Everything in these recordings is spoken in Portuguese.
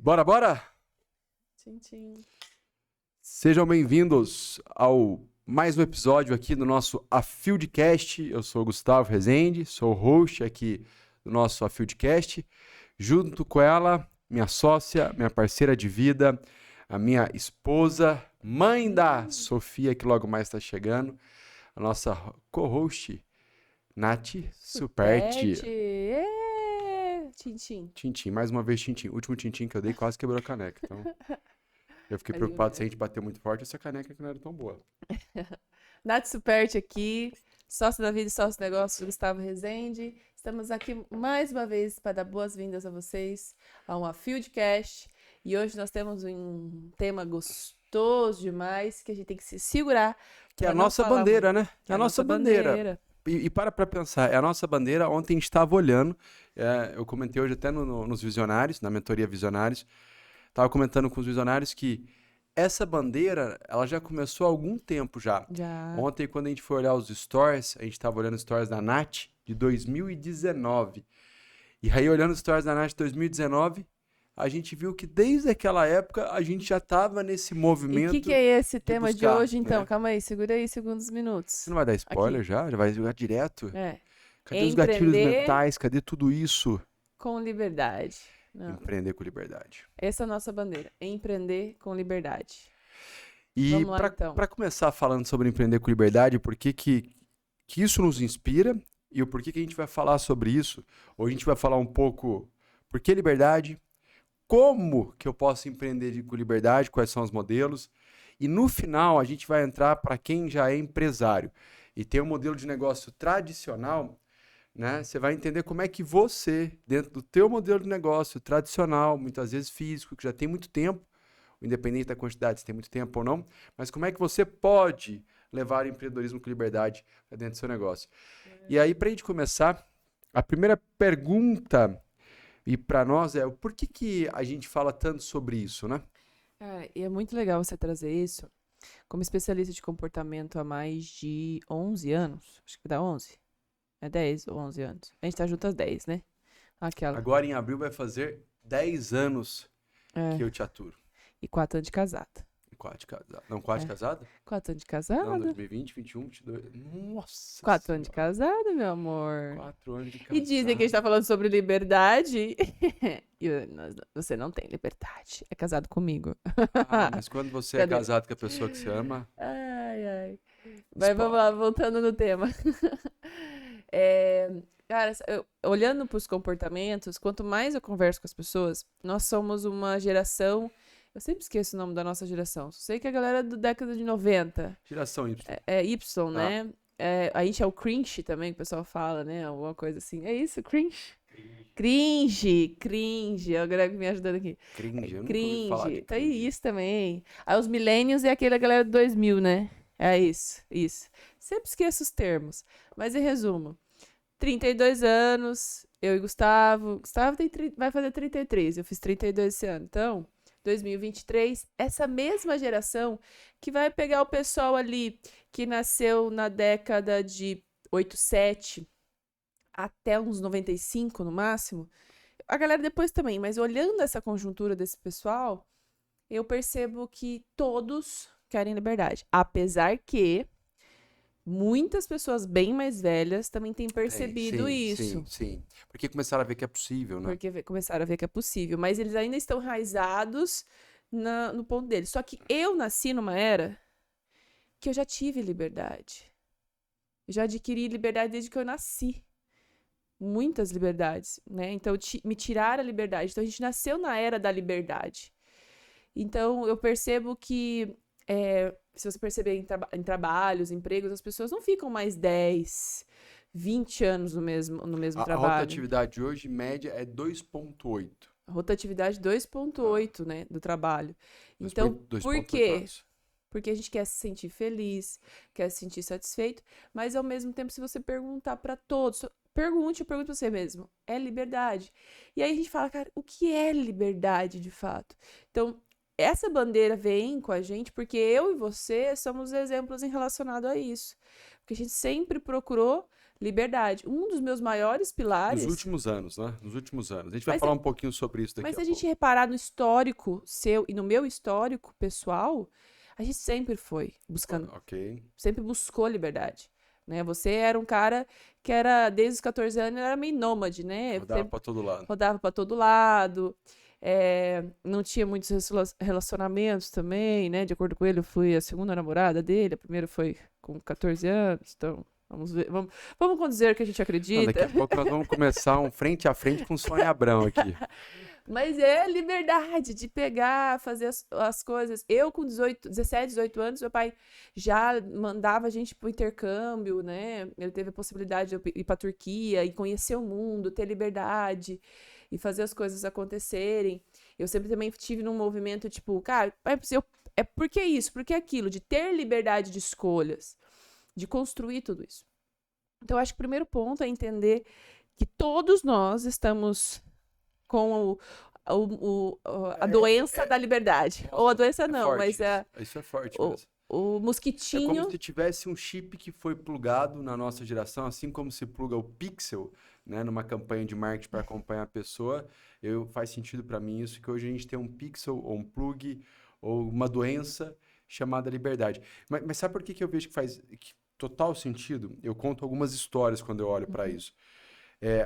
Bora, bora? Tchim, tchim. Sejam bem-vindos ao mais um episódio aqui do nosso Afieldcast. Eu sou o Gustavo Rezende, sou o host aqui do nosso Afieldcast. Junto com ela, minha sócia, minha parceira de vida, a minha esposa, mãe da Sofia, que logo mais está chegando, a nossa co-host, Nath Superti. Tchim, tchim. Tintim, mais uma vez tintim. O último tintim que eu dei quase quebrou a caneca. Então, eu fiquei preocupado se a gente bater muito forte, essa caneca que não era tão boa. Nath Superti aqui, sócio da vida e sócio do negócio, Gustavo Rezende. Estamos aqui mais uma vez para dar boas-vindas a vocês a um Afieldcast. E hoje nós temos um tema gostoso demais que a gente tem que se segurar. Que é a nossa bandeira, né? É a nossa bandeira. E para pensar, é a nossa bandeira. Ontem a gente estava olhando, eu comentei hoje até nos Visionários, na mentoria Visionários, estava comentando com os Visionários que essa bandeira, ela já começou há algum tempo já. Ontem, quando a gente foi olhar os stories, a gente estava olhando os stories da Nath de 2019. E aí, olhando os stories da Nath de 2019, a gente viu que desde aquela época a gente já estava nesse movimento. E o que é esse tema buscar, de hoje, então? né? Calma aí, segura aí segundos minutos. Você não vai dar spoiler Aqui. já? Já vai jogar direto? É. Cadê os gatilhos Empreender mentais? Cadê tudo isso? com liberdade. Não. Empreender com liberdade. Essa é a nossa bandeira. Empreender com liberdade. E Vamos lá, então. para começar falando sobre empreender com liberdade, por que isso nos inspira e o porquê que a gente vai falar sobre isso? Hoje a gente vai falar um pouco por que liberdade, como que eu posso empreender com liberdade, quais são os modelos. E no final a gente vai entrar para quem já é empresário e tem um modelo de negócio tradicional, né? Você vai entender como é que você, dentro do teu modelo de negócio tradicional, muitas vezes físico, que já tem muito tempo, independente da quantidade, se tem muito tempo ou não, mas como é que você pode levar o empreendedorismo com liberdade para dentro do seu negócio. E aí, para a gente começar, a primeira pergunta e para nós é o porquê que a gente fala tanto sobre isso, né? E é muito legal você trazer isso. Como especialista de comportamento há mais de 11 anos. Acho que dá 11. É 10 ou 11 anos. A gente tá junto às 10, né? Aquela. Agora em abril vai fazer 10 anos que eu te aturo. E 4 anos de casada. 4 de casado. Não, 4 de casado? 4 anos de Não, casada. 2020, 21, 22. Nossa 4 anos de Senhora. casada, meu amor. 4 anos de casado. E dizem que a gente tá falando sobre liberdade. Você não tem liberdade. É casado comigo. Mas quando você é Cadê? casado com a pessoa que você ama, Ai. Mas vamos lá, voltando no tema. Cara, olhando para os comportamentos, quanto mais eu converso com as pessoas, nós somos uma geração. Eu sempre esqueço o nome da nossa geração. Só sei que a galera é da década de 90. geração Y. É Y, né? A gente é o cringe também, que o pessoal fala, né? Alguma coisa assim. É isso, cringe? Cringe. É o Greg me ajudando aqui. Cringe, eu nunca ouvi falar de Cringe. Tá cringe. aí isso também. Aí os millennials é aquela galera do 2000, né? É isso. Sempre esqueço os termos. Mas em resumo, 32 anos, eu e Gustavo. Gustavo vai fazer 33, eu fiz 32 esse ano. Então, 2023, essa mesma geração que vai pegar o pessoal ali que nasceu na década de 87 até uns 95 no máximo. A galera depois também, mas olhando essa conjuntura desse pessoal, eu percebo que todos querem liberdade. Apesar que muitas pessoas bem mais velhas também têm percebido isso. Sim. Porque começaram a ver que é possível, né? Porque começaram a ver que é possível. Mas eles ainda estão enraizados no ponto deles. Só que eu nasci numa era que eu já tive liberdade. Eu já adquiri liberdade desde que eu nasci. Muitas liberdades, né? Então, me tiraram a liberdade. Então, a gente nasceu na era da liberdade. Então, eu percebo que se você perceber em trabalhos, empregos, as pessoas não ficam mais 10, 20 anos no mesmo trabalho. A rotatividade hoje, média, é 2,8. A rotatividade 2,8, né, do trabalho. Então, 2,8 por quê? anos. Porque a gente quer se sentir feliz, quer se sentir satisfeito, mas ao mesmo tempo, se você perguntar para todos, pergunte para você mesmo, é liberdade? E aí a gente fala, cara, o que é liberdade de fato? Então, essa bandeira vem com a gente porque eu e você somos exemplos em relacionado a isso. Porque a gente sempre procurou liberdade. Um dos meus maiores pilares... Nos últimos anos, né? Nos últimos anos. A gente vai Mas falar um pouquinho sobre isso daqui Mas a se a gente pouco. reparar no histórico seu e no meu histórico pessoal, a gente sempre foi buscando, Ok. sempre buscou liberdade, né? Você era um cara que era, desde os 14 anos, era meio nômade, né? Rodava Sempre pra todo lado. rodava para todo lado, não tinha muitos relacionamentos também, né? De acordo com ele, eu fui a segunda namorada dele, a primeira foi com 14 anos, então... Vamos ver, vamos condizer que a gente Não, acredita. daqui a pouco nós vamos começar um frente a frente com o Sônia Abrão aqui. Mas é liberdade de pegar, fazer as coisas. Eu, com 17, 18 anos, meu pai já mandava a gente pro intercâmbio, né? Ele teve a possibilidade de eu ir pra Turquia e conhecer o mundo, ter liberdade e fazer as coisas acontecerem. Eu sempre também tive num movimento, tipo, cara, por que isso? Por que aquilo? De ter liberdade de escolhas, de construir tudo isso. Então, eu acho que o primeiro ponto é entender que todos nós estamos com a doença da liberdade. Nossa, Ou a doença não, forte mas isso é forte o, mesmo. o É mosquitinho. como se tivesse um chip que foi plugado na nossa geração, assim como se pluga o pixel, né, numa campanha de marketing para acompanhar a pessoa. Faz sentido para mim isso, que hoje a gente tem um pixel ou um plug ou uma doença chamada liberdade. Mas sabe por que eu vejo que faz total sentido? Eu conto algumas histórias quando eu olho para isso.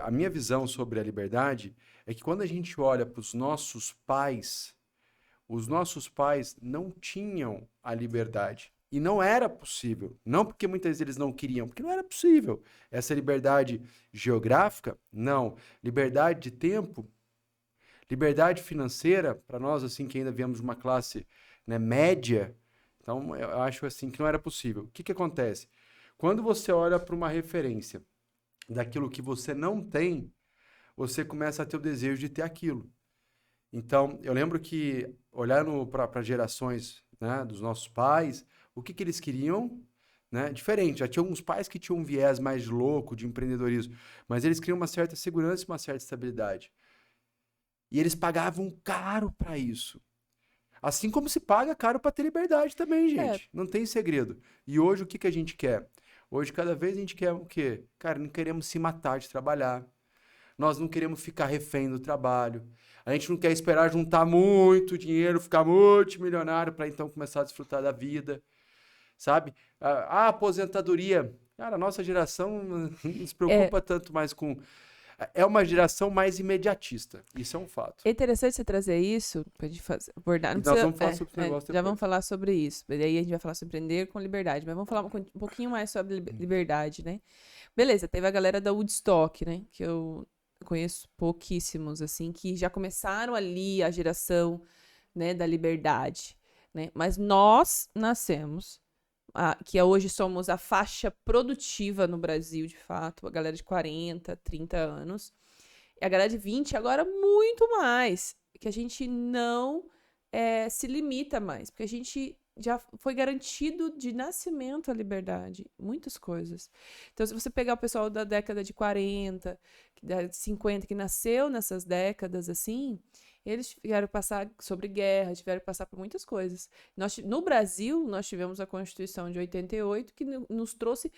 A minha visão sobre a liberdade é que quando a gente olha para os nossos pais não tinham a liberdade. E não era possível. Não porque muitas vezes eles não queriam, porque não era possível. Essa liberdade geográfica, não. Liberdade de tempo, liberdade financeira, para nós, assim, que ainda viemos de uma classe, né, média, então eu acho assim que não era possível. O que acontece? Quando você olha para uma referência daquilo que você não tem, você começa a ter o desejo de ter aquilo. Então, eu lembro que, olhando para gerações, né, dos nossos pais, o que eles queriam, né, diferente. Já tinha alguns pais que tinham um viés mais louco de empreendedorismo, mas eles queriam uma certa segurança e uma certa estabilidade. E eles pagavam caro para isso. Assim como se paga caro para ter liberdade também, gente. Não tem segredo. E hoje o que a gente quer? Hoje cada vez a gente quer o quê? Cara, não queremos se matar de trabalhar. Nós não queremos ficar refém do trabalho. A gente não quer esperar juntar muito dinheiro, ficar multimilionário para então começar a desfrutar da vida, sabe? A aposentadoria. Cara, a nossa geração não se preocupa tanto mais com... É uma geração mais imediatista. Isso é um fato. É interessante você trazer isso pra gente abordar. E nós vamos falar sobre esse negócio Já depois. vamos falar sobre isso. E aí a gente vai falar sobre empreender com liberdade. Mas vamos falar um pouquinho mais sobre liberdade, né? Beleza, teve a galera da Woodstock, né? Que eu conheço pouquíssimos, assim, que já começaram ali a geração, né, da liberdade, né? Mas nós nascemos, que hoje somos a faixa produtiva no Brasil, de fato, a galera de 40, 30 anos, e a galera de 20 agora muito mais, que a gente não se limita mais, porque a gente já foi garantido de nascimento a liberdade, muitas coisas. Então, se você pegar o pessoal da década de 40, da 50, que nasceu nessas décadas, assim, eles tiveram que passar sobre guerra, tiveram que passar por muitas coisas. No Brasil, nós tivemos a Constituição de 88, que nos trouxe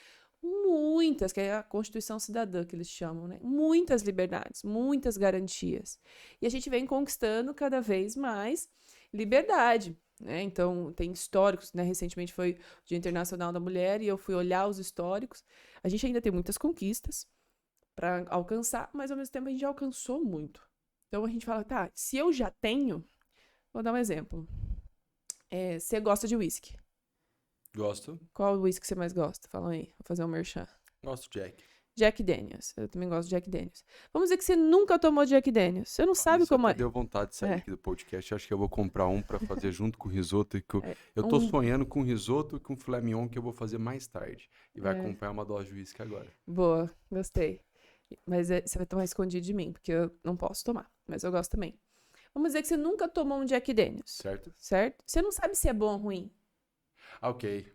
muitas, que é a Constituição Cidadã, que eles chamam, né? Muitas liberdades, muitas garantias. E a gente vem conquistando cada vez mais liberdade, né? Então, tem históricos, né? Recentemente foi o Dia Internacional da Mulher e eu fui olhar os históricos. A gente ainda tem muitas conquistas para alcançar, mas ao mesmo tempo a gente já alcançou muito. Então, a gente fala, tá, se eu já tenho... Vou dar um exemplo. Você gosta de whisky? Gosto. Qual whisky você mais gosta? Fala aí, vou fazer um merchan. Gosto, Jack. Jack Daniels. Eu também gosto de Jack Daniels. Vamos dizer que você nunca tomou Jack Daniels. Você não sabe como é. Deu vontade de sair aqui do podcast. Acho que eu vou comprar um para fazer junto com o risoto. Eu tô sonhando com risoto e com filé mignon que eu vou fazer mais tarde. E vai acompanhar uma dose de whisky agora. Boa, gostei. Mas você vai tomar escondido de mim, porque eu não posso tomar. Mas eu gosto também. Vamos dizer que você nunca tomou um Jack Daniels. Certo? Certo? Você não sabe se é bom ou ruim. Ok.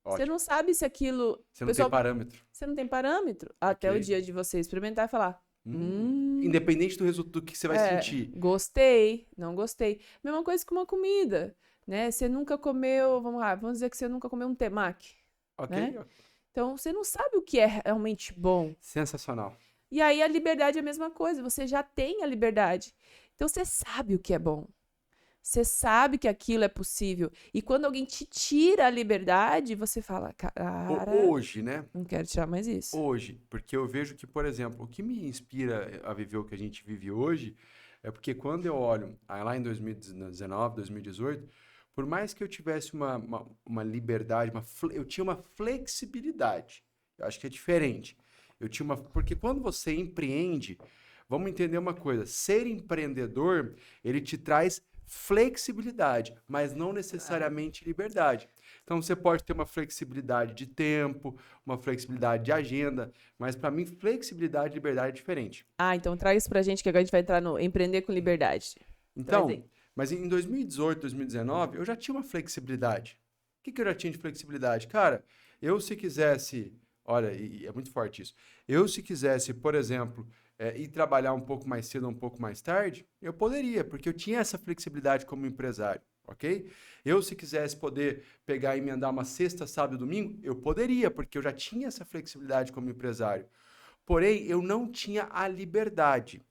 Você não sabe se aquilo... Você não tem parâmetro. Você não tem parâmetro. Até o dia de você experimentar e falar... Independente do resultado que você vai sentir. Gostei, não gostei. Mesma coisa com uma comida, né? Você nunca comeu... Vamos dizer que você nunca comeu um temaki. Ok. Né? Então, você não sabe o que é realmente bom. Sensacional. E aí, a liberdade é a mesma coisa. Você já tem a liberdade. Então, você sabe o que é bom. Você sabe que aquilo é possível. E quando alguém te tira a liberdade, você fala, cara, Hoje, né? não quero tirar mais isso. Hoje, porque eu vejo que, por exemplo, o que me inspira a viver o que a gente vive hoje é porque quando eu olho lá em 2019, 2018, por mais que eu tivesse uma liberdade, eu tinha uma flexibilidade. Eu acho que é diferente. Porque quando você empreende, vamos entender uma coisa, ser empreendedor, ele te traz flexibilidade, mas não necessariamente liberdade. Então você pode ter uma flexibilidade de tempo, uma flexibilidade de agenda, mas para mim flexibilidade e liberdade é diferente. Então traz pra gente que agora a gente vai entrar no empreender com liberdade. Então, mas em 2018, 2019, eu já tinha uma flexibilidade. O que eu já tinha de flexibilidade? Cara, eu se quisesse, olha, e é muito forte isso, eu se quisesse, por exemplo, ir trabalhar um pouco mais cedo ou um pouco mais tarde, eu poderia, porque eu tinha essa flexibilidade como empresário. Ok? Eu, se quisesse poder pegar e emendar uma sexta, sábado e domingo, eu poderia, porque eu já tinha essa flexibilidade como empresário. Porém, eu não tinha a liberdade.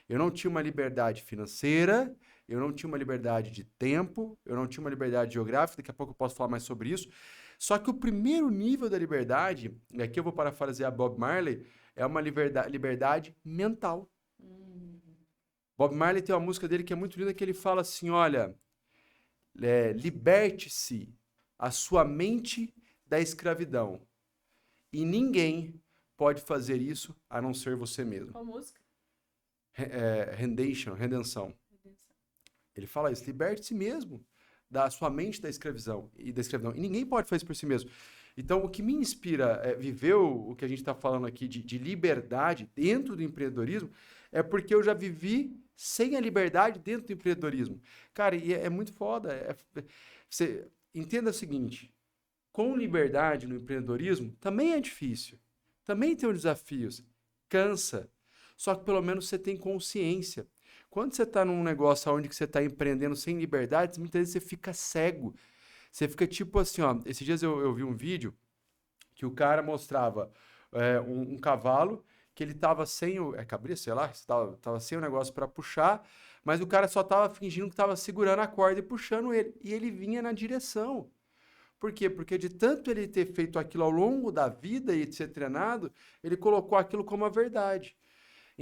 Eu não tinha uma liberdade financeira, eu não tinha uma liberdade de tempo, eu não tinha uma liberdade geográfica, daqui a pouco eu posso falar mais sobre isso. Só que o primeiro nível da liberdade, e aqui eu vou parafrasear Bob Marley, é uma liberdade mental. Bob Marley tem uma música dele que é muito linda, que ele fala assim, olha... liberte-se a sua mente da escravidão. E ninguém pode fazer isso a não ser você mesmo. Qual música? Redenção. Ele fala isso, liberte-se mesmo da sua mente da escravidão. E ninguém pode fazer isso por si mesmo. Então, o que me inspira viver o que a gente está falando aqui de liberdade dentro do empreendedorismo é porque eu já vivi sem a liberdade dentro do empreendedorismo. Cara, e é muito foda. Você entenda o seguinte, com liberdade no empreendedorismo também é difícil. Também tem os desafios. Cansa. Só que pelo menos você tem consciência. Quando você está num negócio onde você está empreendendo sem liberdade, muitas vezes você fica cego. Você fica tipo assim, ó. Esses dias eu vi um vídeo que o cara mostrava um cavalo que ele tava sem o... cabrito, sei lá, tava sem o negócio para puxar, mas o cara só tava fingindo que tava segurando a corda e puxando ele. E ele vinha na direção. Por quê? Porque de tanto ele ter feito aquilo ao longo da vida e de ser treinado, ele colocou aquilo como a verdade.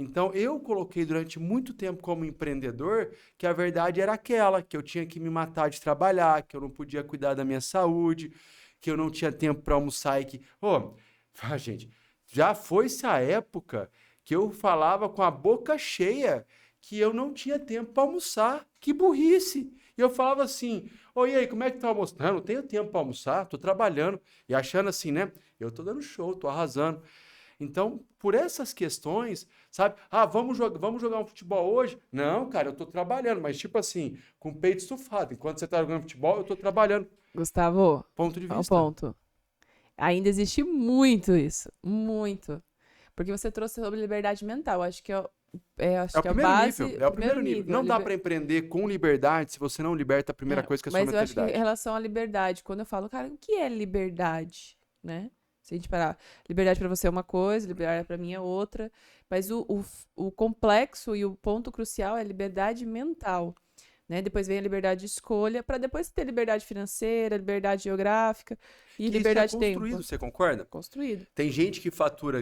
Então, eu coloquei durante muito tempo como empreendedor que a verdade era aquela, que eu tinha que me matar de trabalhar, que eu não podia cuidar da minha saúde, que eu não tinha tempo para almoçar e que... gente, já foi-se a época que eu falava com a boca cheia que eu não tinha tempo para almoçar. Que burrice! E eu falava assim, e aí, como é que tá o almoço? Não, eu não tenho tempo para almoçar, tô trabalhando. E achando assim, né? Eu tô dando show, tô arrasando. Então, por essas questões, sabe? Vamos jogar um futebol hoje? Não, cara, eu tô trabalhando, mas tipo assim, com o peito estufado. Enquanto você tá jogando futebol, eu tô trabalhando. Gustavo, Ponto de vista. ao ponto. Ainda existe muito isso, muito. Porque você trouxe sobre liberdade mental, acho que é o primeiro nível. Não dá para empreender com liberdade se você não liberta a primeira coisa que é a sua mentalidade. Mas eu acho que em relação à liberdade, quando eu falo, cara, o que é liberdade, né? Se a gente parar, liberdade para você é uma coisa, liberdade para mim é outra, mas o complexo e o ponto crucial é liberdade mental, né? Depois vem a liberdade de escolha, para depois ter liberdade financeira, liberdade geográfica e liberdade de tempo. Isso é construído, você concorda? Construído. Tem gente que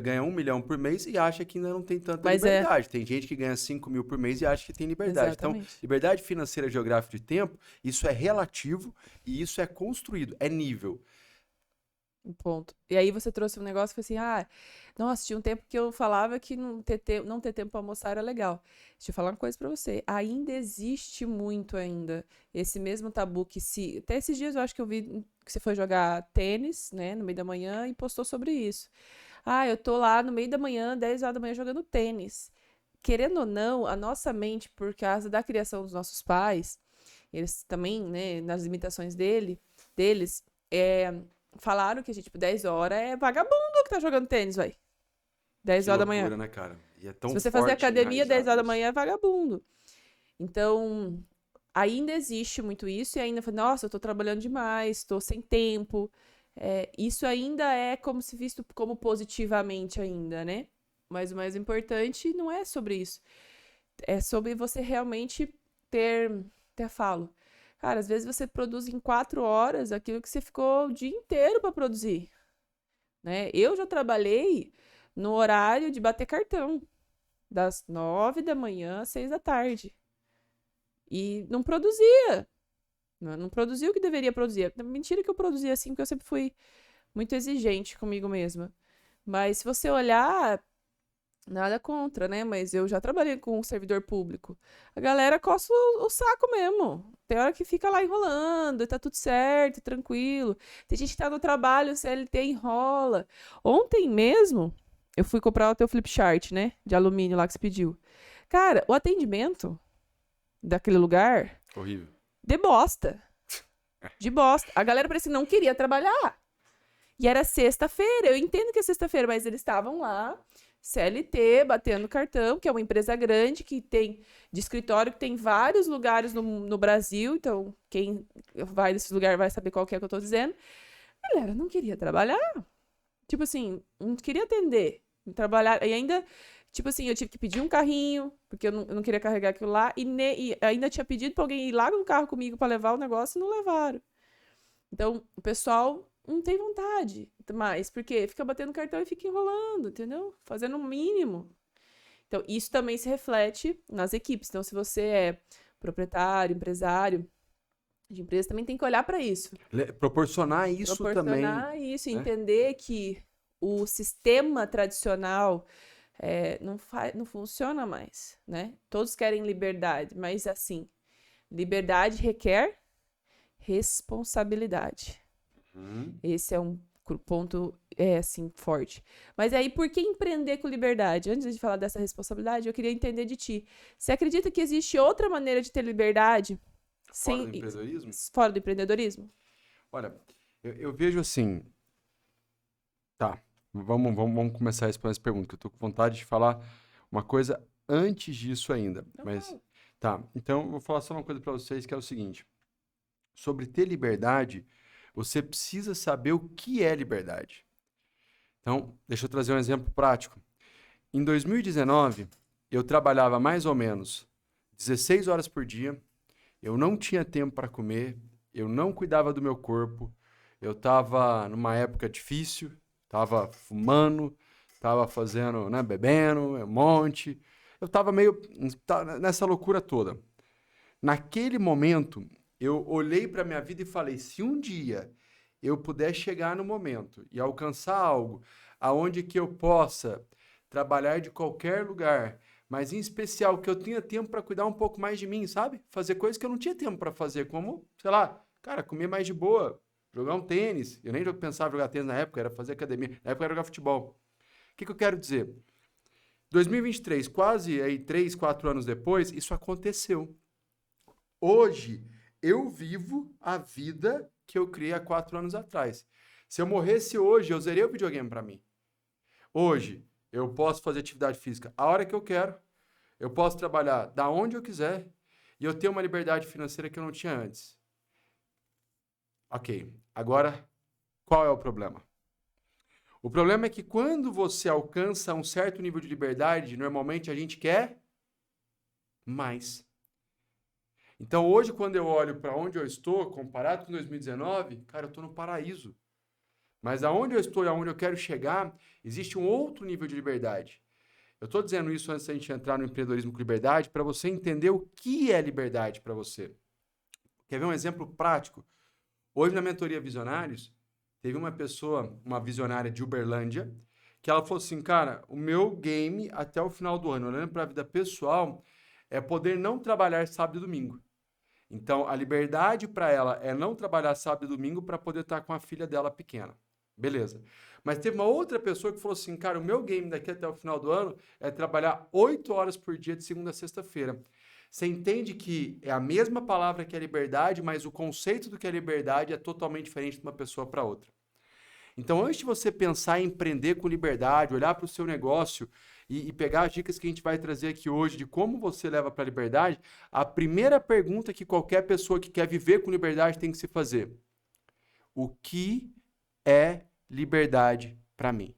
ganha 1 milhão por mês e acha que ainda não tem tanta liberdade. Tem gente que ganha 5 mil por mês e acha que tem liberdade. Exatamente. Então, liberdade financeira, geográfica de tempo, isso é relativo e isso é construído, é nível. Um ponto. E aí você trouxe um negócio que foi assim, nossa, tinha um tempo que eu falava que não ter tempo para almoçar era legal. Deixa eu falar uma coisa para você. Ainda existe muito ainda esse mesmo tabu que até esses dias eu acho que eu vi que você foi jogar tênis, né, no meio da manhã e postou sobre isso. Eu tô lá no meio da manhã, 10 horas da manhã jogando tênis. Querendo ou não, a nossa mente, por causa da criação dos nossos pais, eles também, né, nas limitações deles, falaram que, 10 horas é vagabundo que tá jogando tênis, velho. 10 horas da manhã. Né, cara? E é tão Se você fazer academia 10 horas da manhã é vagabundo. Então, ainda existe muito isso e ainda fala, nossa, eu tô trabalhando demais, tô sem tempo. isso ainda é como se visto como positivamente ainda, né? Mas o mais importante não é sobre isso. É sobre você realmente até falo, cara, às vezes você produz em 4 horas aquilo que você ficou o dia inteiro para produzir, né? Eu já trabalhei no horário de bater cartão, das 9 da manhã às 6 da tarde. E não produzia. Não produzia o que deveria produzir. Mentira que eu produzia assim, porque eu sempre fui muito exigente comigo mesma. Mas se você olhar, nada contra, né? Mas eu já trabalhei com um servidor público. A galera coça o saco mesmo. Tem hora que fica lá enrolando, e tá tudo certo, tranquilo. Tem gente que tá no trabalho, o CLT enrola. Ontem mesmo, eu fui comprar o teu flip chart, né? De alumínio lá que você pediu. Cara, o atendimento daquele lugar, Horrível. de bosta. De bosta. A galera parecia que não queria trabalhar. E era sexta-feira. Eu entendo que é sexta-feira, mas eles estavam lá, CLT, batendo cartão, que é uma empresa grande que tem de escritório, que tem vários lugares no Brasil. Então, quem vai nesse lugar vai saber qual que é que eu tô dizendo. A galera não queria trabalhar. Tipo assim, não queria atender. Trabalhar. E ainda, tipo assim, eu tive que pedir um carrinho, porque eu não queria carregar aquilo lá. E ainda tinha pedido pra alguém ir lá no carro comigo pra levar o negócio e não levaram. Então, o pessoal não tem vontade mais, porque fica batendo cartão e fica enrolando, entendeu? Fazendo o mínimo. Então, isso também se reflete nas equipes. Então, se você é proprietário, empresário de empresa, também tem que olhar para isso. Proporcionar isso também. Proporcionar isso, entender que o sistema tradicional não funciona mais, né? Todos querem liberdade, mas assim, liberdade requer responsabilidade. Esse é um ponto, assim, forte. Mas aí, por que empreender com liberdade? Antes de falar dessa responsabilidade, eu queria entender de ti. Você acredita que existe outra maneira de ter liberdade Fora do empreendedorismo? Fora do empreendedorismo? Olha, eu vejo assim... Tá, vamos começar a responder essa pergunta, que eu tô com vontade de falar uma coisa antes disso ainda. Mas, tá, então eu vou falar só uma coisa para vocês, que é o seguinte. Sobre ter liberdade, você precisa saber o que é liberdade. Então, deixa eu trazer um exemplo prático. Em 2019, eu trabalhava mais ou menos 16 horas por dia, eu não tinha tempo para comer, eu não cuidava do meu corpo, eu estava numa época difícil, estava fumando, estava fazendo, né, bebendo, um monte. Eu estava meio nessa loucura toda. Naquele momento, eu olhei para minha vida e falei, se um dia eu puder chegar no momento e alcançar algo aonde que eu possa trabalhar de qualquer lugar, mas em especial que eu tenha tempo para cuidar um pouco mais de mim, sabe? Fazer coisas que eu não tinha tempo para fazer, como, sei lá, cara, comer mais de boa, jogar um tênis. Eu nem pensava em jogar tênis na época, era fazer academia. Na época era jogar futebol. O que eu quero dizer? 2023, quase aí 3, 4 anos depois, isso aconteceu. Hoje, eu vivo a vida que eu criei há 4 anos atrás. Se eu morresse hoje, eu zerei o videogame para mim. Hoje, eu posso fazer atividade física a hora que eu quero, eu posso trabalhar da onde eu quiser e eu tenho uma liberdade financeira que eu não tinha antes. Ok, agora, qual é o problema? O problema é que quando você alcança um certo nível de liberdade, normalmente a gente quer mais. Então, hoje, quando eu olho para onde eu estou, comparado com 2019, cara, eu estou no paraíso. Mas aonde eu estou e aonde eu quero chegar, existe um outro nível de liberdade. Eu estou dizendo isso antes da gente entrar no empreendedorismo com liberdade, para você entender o que é liberdade para você. Quer ver um exemplo prático? Hoje, na mentoria Visionários, teve uma pessoa, uma visionária de Uberlândia, que ela falou assim, cara, o meu game até o final do ano, olhando para a vida pessoal, é poder não trabalhar sábado e domingo. Então, a liberdade para ela é não trabalhar sábado e domingo para poder estar com a filha dela pequena. Beleza. Mas teve uma outra pessoa que falou assim, cara, o meu game daqui até o final do ano é trabalhar 8 horas por dia de segunda a sexta-feira. Você entende que é a mesma palavra que é liberdade, mas o conceito do que é liberdade é totalmente diferente de uma pessoa para outra. Então, antes de você pensar em empreender com liberdade, olhar para o seu negócio e pegar as dicas que a gente vai trazer aqui hoje de como você leva para a liberdade, a primeira pergunta que qualquer pessoa que quer viver com liberdade tem que se fazer: o que é liberdade para mim?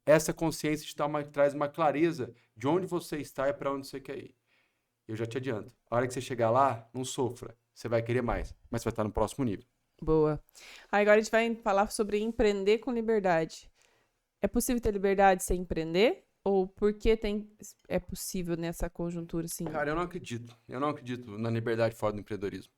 Essa consciência traz uma clareza de onde você está e para onde você quer ir. Eu já te adianto. A hora que você chegar lá, não sofra. Você vai querer mais, mas vai estar no próximo nível. Boa. Agora a gente vai falar sobre empreender com liberdade. É possível ter liberdade sem empreender? Ou por que é possível nessa conjuntura, assim? Cara, eu não acredito. Eu não acredito na liberdade fora do empreendedorismo.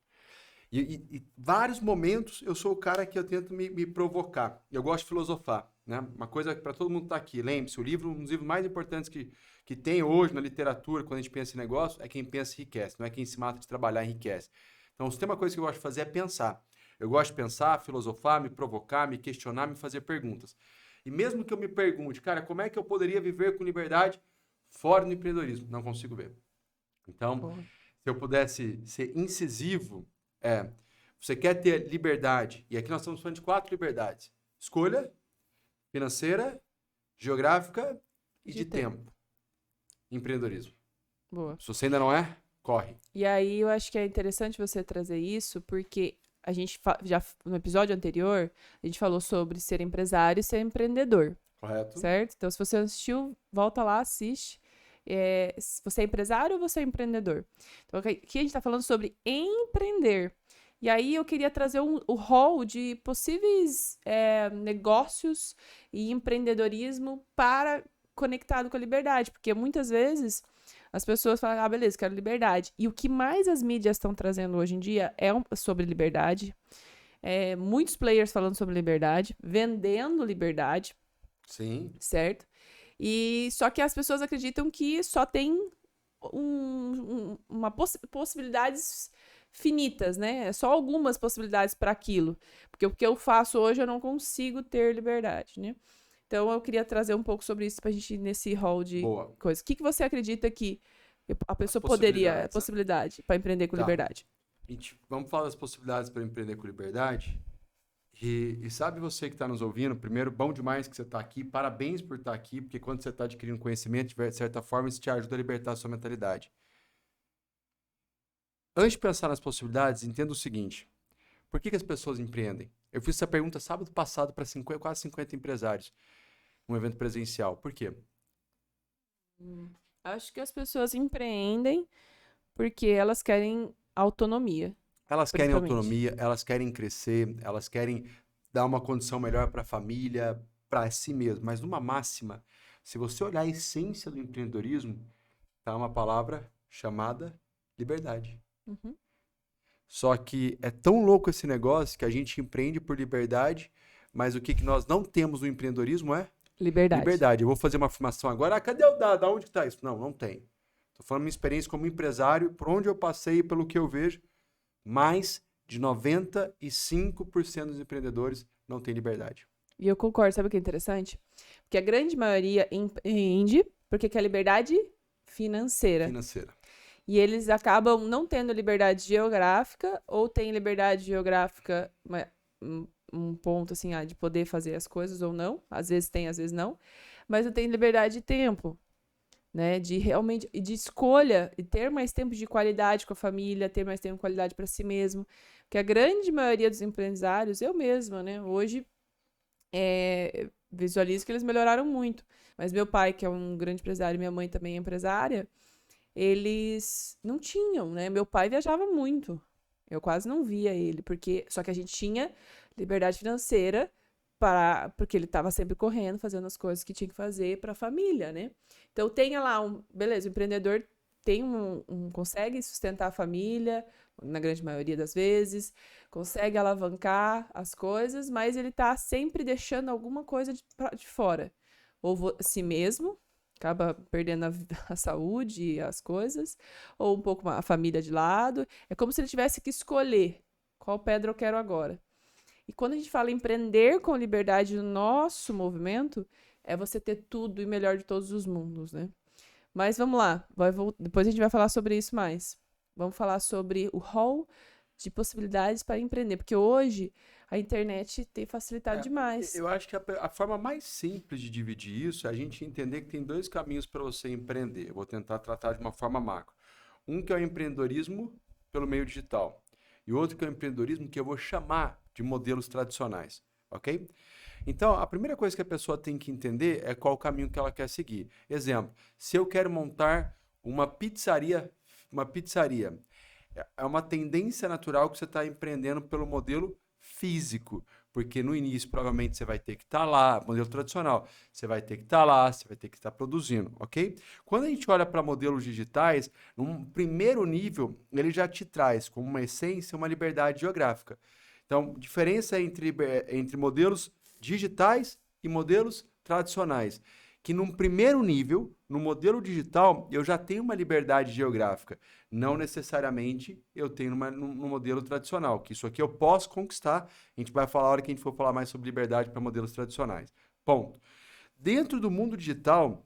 E vários momentos eu sou o cara que eu tento me provocar. Eu gosto de filosofar, né? Uma coisa para todo mundo estar aqui. Lembre-se, um dos livros mais importantes que tem hoje na literatura, quando a gente pensa em negócio, é quem pensa enriquece, não é quem se mata de trabalhar enriquece. Então, se tem uma coisa que eu gosto de fazer é pensar. Eu gosto de pensar, filosofar, me provocar, me questionar, me fazer perguntas. E mesmo que eu me pergunte, cara, como é que eu poderia viver com liberdade fora do empreendedorismo? Não consigo ver. Então, se eu pudesse ser incisivo, você quer ter liberdade, e aqui nós estamos falando de 4 liberdades: escolha, financeira, geográfica e de tempo. Empreendedorismo. Boa. Se você ainda não é, corre. E aí eu acho que é interessante você trazer isso, porque a gente já no episódio anterior, a gente falou sobre ser empresário e ser empreendedor. Correto. Certo? Então, se você assistiu, volta lá, assiste. Se você é empresário ou você é empreendedor? Então, aqui a gente está falando sobre empreender. E aí eu queria trazer o rol de possíveis negócios e empreendedorismo conectado com a liberdade. Porque muitas vezes as pessoas falam, beleza, quero liberdade. E o que mais as mídias estão trazendo hoje em dia é sobre liberdade. Muitos players falando sobre liberdade, vendendo liberdade. Sim. Certo? E só que as pessoas acreditam que só tem possibilidades finitas, né? É só algumas possibilidades para aquilo. Porque o que eu faço hoje eu não consigo ter liberdade, né? Então eu queria trazer um pouco sobre isso pra gente ir nesse hall de coisas. O que você acredita que a pessoa poderia, possibilidade para empreender com liberdade? Vamos falar das possibilidades para empreender com liberdade? E sabe você que está nos ouvindo, primeiro, bom demais que você está aqui, parabéns por estar aqui, porque quando você está adquirindo conhecimento, de certa forma, isso te ajuda a libertar a sua mentalidade. Antes de pensar nas possibilidades, entenda o seguinte: por que as pessoas empreendem? Eu fiz essa pergunta sábado passado para quase 50 empresários, num evento presencial. Por quê? Acho que as pessoas empreendem porque elas querem autonomia. Elas querem autonomia, elas querem crescer, elas querem dar uma condição melhor para a família, para si mesmo. Mas numa máxima, se você olhar a essência do empreendedorismo, tá uma palavra chamada liberdade. Uhum. Só que é tão louco esse negócio que a gente empreende por liberdade, mas o que nós não temos no empreendedorismo é liberdade. Liberdade. Eu vou fazer uma afirmação agora. Cadê o dado? Onde está isso? Não tem. Estou falando minha experiência como empresário, por onde eu passei e pelo que eu vejo. Mais de 95% dos empreendedores não tem liberdade. E eu concordo, sabe o que é interessante? Porque a grande maioria empreende porque quer liberdade financeira. E eles acabam não tendo liberdade geográfica, ou tem liberdade geográfica, um ponto assim, de poder fazer as coisas ou não. Às vezes tem, às vezes não. Mas não tem liberdade de tempo. Né, de realmente, de escolha, e ter mais tempo de qualidade com a família, ter mais tempo de qualidade para si mesmo, porque a grande maioria dos empresários, eu mesma, né, hoje visualizo que eles melhoraram muito, mas meu pai, que é um grande empresário, minha mãe também é empresária, eles não tinham, né, meu pai viajava muito, eu quase não via ele, só que a gente tinha liberdade financeira, porque ele estava sempre correndo, fazendo as coisas que tinha que fazer para a família, né? Então, tenha lá beleza, o empreendedor tem consegue sustentar a família, na grande maioria das vezes, consegue alavancar as coisas, mas ele está sempre deixando alguma coisa de fora. Ou si mesmo, acaba perdendo a saúde e as coisas, ou um pouco a família de lado. É como se ele tivesse que escolher qual pedra eu quero agora. E quando a gente fala empreender com liberdade no nosso movimento, é você ter tudo e melhor de todos os mundos, né? Mas vamos lá, depois a gente vai falar sobre isso mais. Vamos falar sobre o hall de possibilidades para empreender, porque hoje a internet tem facilitado demais. Eu acho que a forma mais simples de dividir isso é a gente entender que tem 2 caminhos para você empreender. Eu vou tentar tratar de uma forma macro. Um que é o empreendedorismo pelo meio digital, e outro que é o empreendedorismo que eu vou chamar de modelos tradicionais. ok? Então, a primeira coisa que a pessoa tem que entender é qual o caminho que ela quer seguir. Exemplo, se eu quero montar uma pizzaria, é uma tendência natural que você está empreendendo pelo modelo físico, porque no início provavelmente você vai ter que estar lá, modelo tradicional, você vai ter que estar lá, você vai ter que estar produzindo, ok? Quando a gente olha para modelos digitais, num primeiro nível, ele já te traz como uma essência uma liberdade geográfica. Então, diferença entre modelos digitais e modelos tradicionais. Que num primeiro nível, no modelo digital, eu já tenho uma liberdade geográfica. Não necessariamente eu tenho no modelo tradicional, que isso aqui eu posso conquistar. A gente vai falar a hora que a gente for falar mais sobre liberdade para modelos tradicionais. Ponto. Dentro do mundo digital,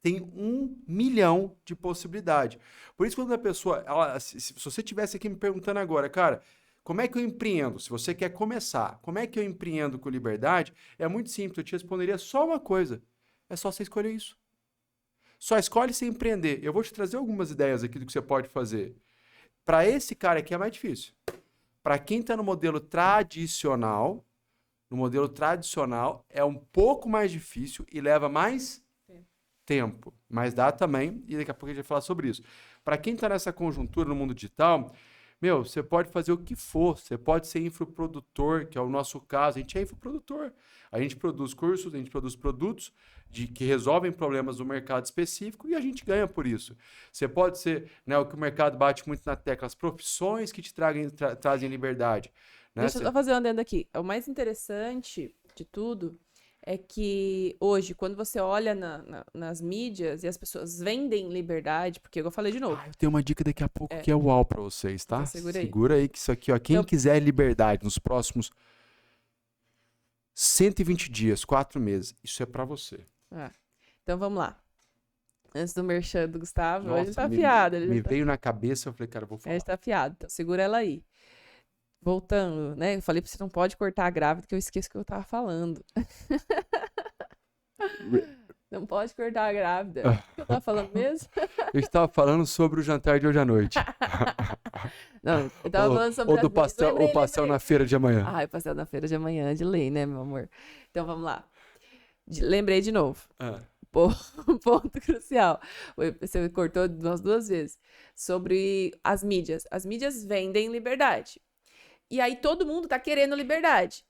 tem 1 milhão de possibilidades. Por isso, quando a pessoa... se você estivesse aqui me perguntando agora, cara, como é que eu empreendo? Se você quer começar, como é que eu empreendo com liberdade? É muito simples, eu te responderia só uma coisa. É só você escolher isso. Só escolhe se empreender. Eu vou te trazer algumas ideias aqui do que você pode fazer. Para esse cara aqui é mais difícil. Para quem está no modelo tradicional é um pouco mais difícil e leva mais tempo. Mas dá também, e daqui a pouco a gente vai falar sobre isso. Para quem está nessa conjuntura no mundo digital, você pode fazer o que for. Você pode ser infoprodutor, que é o nosso caso. A gente é infoprodutor. A gente produz cursos, a gente produz produtos que resolvem problemas do mercado específico e a gente ganha por isso. Você pode ser, o que o mercado bate muito na tecla, as profissões que te trazem liberdade. Né? Deixa eu só fazer um adendo aqui. O mais interessante de tudo é que hoje, quando você olha nas mídias e as pessoas vendem liberdade, porque eu falei de novo. Eu tenho uma dica daqui a pouco que é uau pra vocês, tá? Então, segura aí. Segura aí que isso aqui, ó, quem quiser liberdade nos próximos 120 dias, 4 meses, isso é pra você. Então vamos lá. Antes do merchan do Gustavo, Nossa, hoje ele tá afiado. Me veio na cabeça, eu falei, cara, eu vou falar. Ele tá afiado, então segura ela aí. Voltando, né? Eu falei pra você não pode cortar a grávida, que eu esqueço o que eu tava falando. Não pode cortar a grávida. O que eu tava falando mesmo? Eu estava falando sobre o jantar de hoje à noite. Não, eu tava falando sobre ou do pastel, o pastel na feira de amanhã. O pastel na feira de amanhã, de lei, né, meu amor? Então vamos lá. Lembrei de novo. Ponto crucial. Você cortou umas 2 vezes. Sobre as mídias. As mídias vendem liberdade. E aí todo mundo tá querendo liberdade.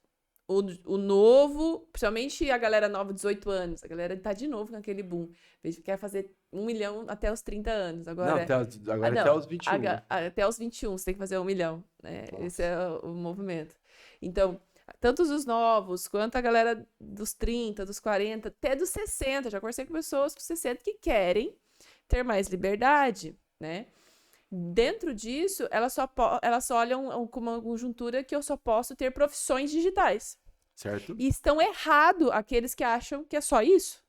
O novo, principalmente a galera nova, 18 anos, a galera tá de novo com aquele boom. Quer fazer 1 milhão até os 30 anos. Agora até os 21. Até os 21 você tem que fazer 1 milhão. Né? Esse é o movimento. Então, tanto os novos, quanto a galera dos 30, dos 40, até dos 60. Já conversei com pessoas com 60 que querem ter mais liberdade, né? Dentro disso, elas só olham com uma conjuntura que eu só posso ter profissões digitais. Certo. E estão errados aqueles que acham que é só isso.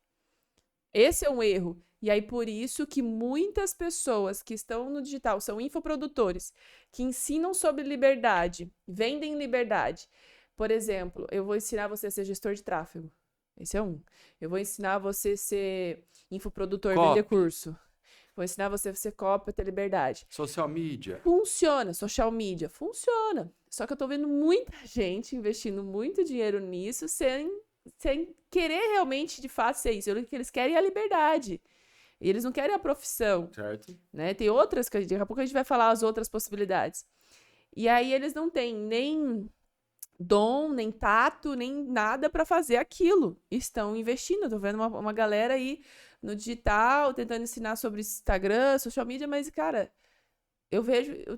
Esse é um erro. E aí, por isso que muitas pessoas que estão no digital são infoprodutores, que ensinam sobre liberdade, vendem liberdade. Por exemplo, eu vou ensinar você a ser gestor de tráfego. Esse é um. Eu vou ensinar você a ser infoprodutor, vender curso. Vou ensinar você a ser copy, a ter liberdade. Social media. Funciona. Social media. Funciona. Só que eu tô vendo muita gente investindo muito dinheiro nisso sem querer realmente, de fato, ser isso. O que eles querem é a liberdade. E eles não querem a profissão. Certo. Né? Tem outras, que daqui a pouco a gente vai falar as outras possibilidades. E aí eles não têm nem dom, nem tato, nem nada para fazer aquilo. Estão investindo. Eu tô vendo uma galera aí no digital, tentando ensinar sobre Instagram, social media, mas, cara, eu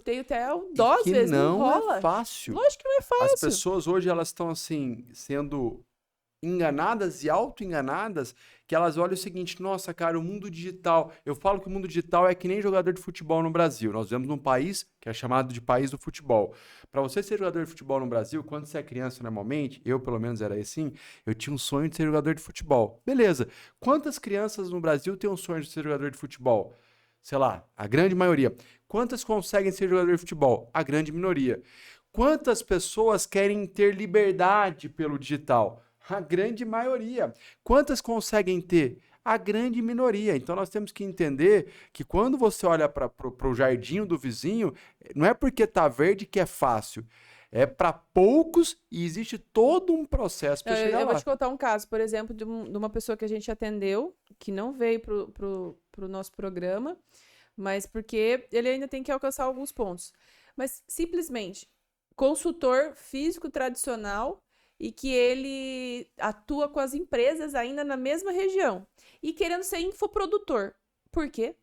tenho até o dó às vezes, não rola. Não é fácil. Lógico que não é fácil. As pessoas hoje, elas estão, assim, sendo enganadas e auto-enganadas, que elas olham o seguinte, nossa, cara, o mundo digital, eu falo que o mundo digital é que nem jogador de futebol no Brasil. Nós vivemos num país que é chamado de país do futebol. Para você ser jogador de futebol no Brasil, quando você é criança normalmente, eu pelo menos era assim, eu tinha um sonho de ser jogador de futebol. Beleza. Quantas crianças no Brasil têm um sonho de ser jogador de futebol? Sei lá, a grande maioria. Quantas conseguem ser jogador de futebol? A grande minoria. Quantas pessoas querem ter liberdade pelo digital? A grande maioria. Quantas conseguem ter? A grande minoria. Então nós temos que entender que quando você olha para o jardinho do vizinho, não é porque tá verde que é fácil. É para poucos e existe todo um processo para chegar Eu lá. vou te contar um caso, por exemplo, de uma pessoa que a gente atendeu, que não veio pro nosso programa, mas porque ele ainda tem que alcançar alguns pontos. Mas simplesmente, consultor físico tradicional e que ele atua com as empresas ainda na mesma região e querendo ser infoprodutor. Por quê?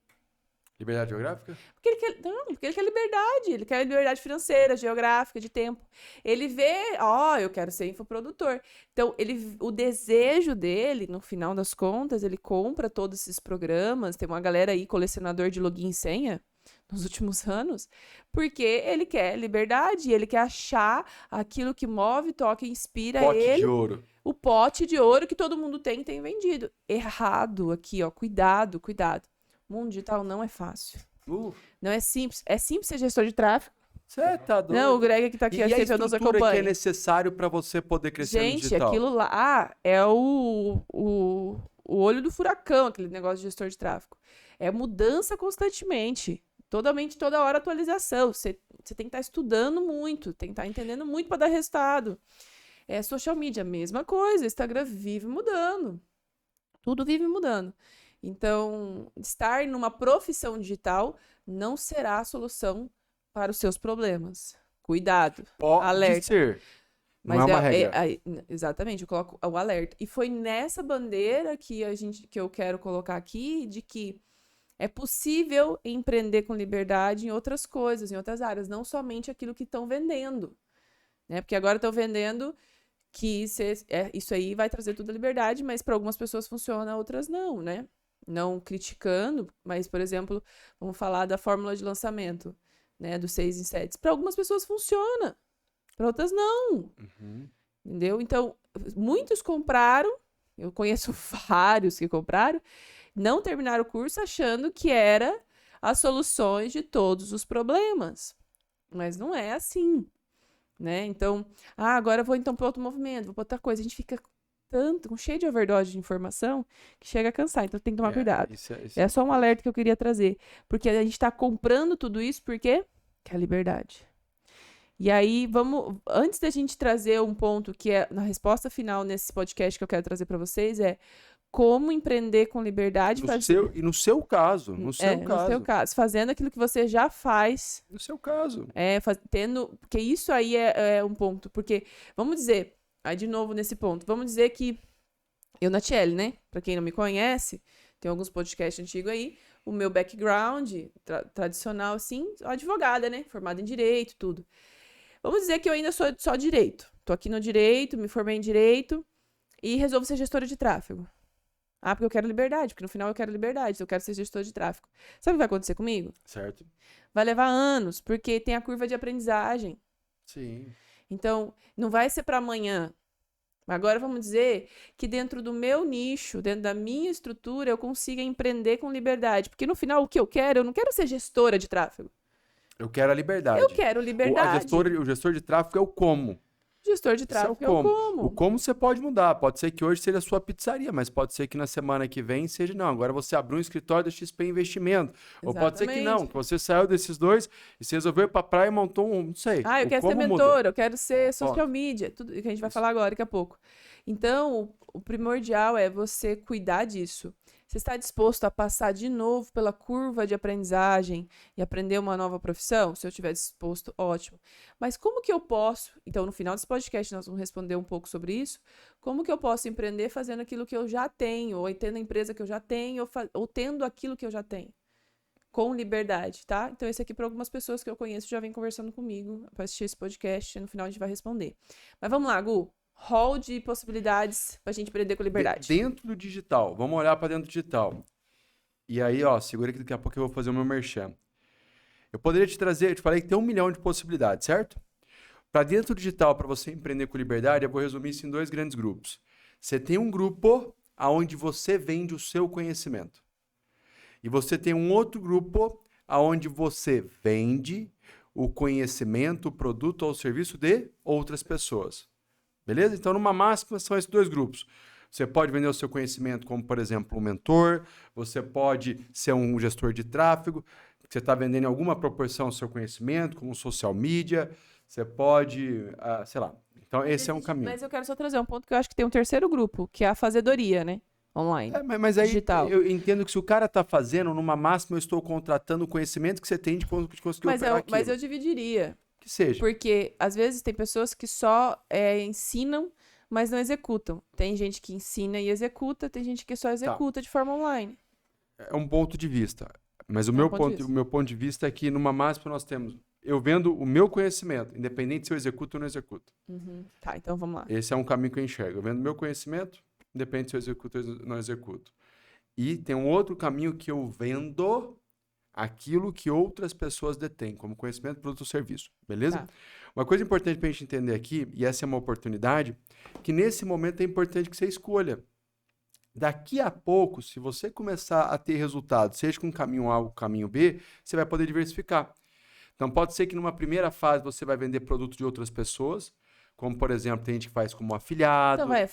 Liberdade geográfica? Porque ele quer liberdade, ele quer liberdade financeira, geográfica, de tempo. Ele vê, eu quero ser infoprodutor. Então, o desejo dele, no final das contas, ele compra todos esses programas. Tem uma galera aí, colecionador de login e senha, nos últimos anos, porque ele quer liberdade, ele quer achar aquilo que move, toca e inspira Pote ele. de ouro. O pote de ouro que todo mundo tem vendido. Errado aqui, ó. Cuidado, cuidado. O mundo digital não é fácil. Não é simples. É simples ser gestor de tráfego. Você tá doido. Não, o Greg que tá aqui, E a sempre nos estrutura acompanha. que é necessário para você poder crescer no Gente, digital? aquilo lá é o olho do furacão, aquele negócio de gestor de tráfego. É mudança constantemente. Toda hora atualização. Você tem que estar estudando muito, tem que estar entendendo muito para dar resultado. Social media, mesma coisa. Instagram vive mudando. Tudo vive mudando. Então, estar numa profissão digital não será a solução para os seus problemas. Cuidado. Pode alerta. ser. Não Mas é uma regra. Exatamente, eu coloco o alerta. E foi nessa bandeira que eu quero colocar aqui, de que é possível empreender com liberdade em outras coisas, em outras áreas, não somente aquilo que estão vendendo. Né? Porque agora estão vendendo que isso aí vai trazer toda a liberdade, mas para algumas pessoas funciona, outras não, né? Não criticando, mas, por exemplo, vamos falar da fórmula de lançamento, né? Do 6 em 7. Para algumas pessoas funciona, para outras não. Entendeu? Então, muitos compraram, eu conheço vários que compraram, não terminaram o curso achando que era as soluções de todos os problemas. Mas não é assim, né? Então, agora eu vou então para outro movimento, vou para outra coisa. A gente fica cheio de overdose de informação que chega a cansar, então tem que tomar cuidado. É só um alerta que eu queria trazer, porque a gente está comprando tudo isso porque quer liberdade. E aí, antes da gente trazer um ponto que é na resposta final nesse podcast que eu quero trazer para vocês, é como empreender com liberdade. No seu caso. No seu caso. Fazendo aquilo que você já faz. No seu caso. Porque isso aí é um ponto. Porque, vamos dizer, aí de novo nesse ponto, vamos dizer que eu, Natiele, né? Pra quem não me conhece, tem alguns podcasts antigos aí, o meu background tradicional, assim, advogada, né? Formada em direito, tudo. Vamos dizer que eu ainda sou só direito. Tô aqui no direito, me formei em direito e resolvo ser gestora de tráfego. Porque eu quero liberdade, porque no final eu quero liberdade, eu quero ser gestora de tráfego. Sabe o que vai acontecer comigo? Certo. Vai levar anos, porque tem a curva de aprendizagem. Sim. Então, não vai ser para amanhã. Agora vamos dizer que dentro do meu nicho, dentro da minha estrutura, eu consiga empreender com liberdade. Porque no final, o que eu não quero ser gestora de tráfego. Eu quero a liberdade. Eu quero liberdade. O gestor de tráfego é o como. Gestor de tráfego é o como. O como você pode mudar. Pode ser que hoje seja a sua pizzaria, mas pode ser que na semana que vem seja, não, agora você abriu um escritório da XP Investimento. Exatamente. Ou pode ser que não, que você saiu desses dois e você resolveu ir pra praia e montou não sei. Eu quero ser mentora, eu quero ser social media, tudo que a gente vai falar agora, daqui a pouco. Então, o primordial é você cuidar disso. Você está disposto a passar de novo pela curva de aprendizagem e aprender uma nova profissão? Se eu estiver disposto, ótimo. Mas como que eu posso... Então, no final desse podcast, nós vamos responder um pouco sobre isso. Como que eu posso empreender fazendo aquilo que eu já tenho, ou tendo a empresa que eu já tenho, ou tendo aquilo que eu já tenho? Com liberdade, tá? Então, esse aqui, para algumas pessoas que eu conheço, já vem conversando comigo para assistir esse podcast. E no final, a gente vai responder. Mas vamos lá, Gu. Hall de possibilidades pra gente empreender com liberdade. Dentro do digital. Vamos olhar para dentro do digital. E aí, segura que daqui a pouco eu vou fazer o meu merchan. Eu poderia te trazer, eu te falei que tem 1 milhão de possibilidades, certo? Para dentro do digital, para você empreender com liberdade, eu vou resumir isso em 2 grandes grupos. Você tem um grupo onde você vende o seu conhecimento. E você tem um outro grupo onde você vende o conhecimento, o produto ou o serviço de outras pessoas. Beleza? Então, numa máxima, são esses 2 grupos. Você pode vender o seu conhecimento como, por exemplo, um mentor, você pode ser um gestor de tráfego. você está vendendo em alguma proporção o seu conhecimento, como social media, você pode, sei lá. Então, esse é um caminho. Mas eu quero só trazer um ponto que eu acho que tem um terceiro grupo, que é a fazedoria, né? Online. Mas aí digital. eu entendo que se o cara está fazendo, numa máxima eu estou contratando o conhecimento que você tem de conseguir operar aquilo. Mas eu dividiria. Que seja. Porque, às vezes, tem pessoas que só ensinam, mas não executam. Tem gente que ensina e executa, tem gente que só executa de forma online. É um ponto de vista. Mas o meu ponto de vista é que, numa máxima, nós temos... Eu vendo o meu conhecimento, independente se eu executo ou não executo. Tá, então vamos lá. Esse é um caminho que eu enxergo. Eu vendo o meu conhecimento, independente se eu executo ou não executo. E tem um outro caminho que eu vendo aquilo que outras pessoas detêm, como conhecimento, produto ou serviço. Beleza? Tá. Uma coisa importante para a gente entender aqui, e essa é uma oportunidade, que nesse momento é importante que você escolha. Daqui a pouco, se você começar a ter resultado, seja com o caminho A ou o caminho B, você vai poder diversificar. Então, pode ser que numa primeira fase você vai vender produto de outras pessoas, como, por exemplo, tem gente que faz como afiliado. Então,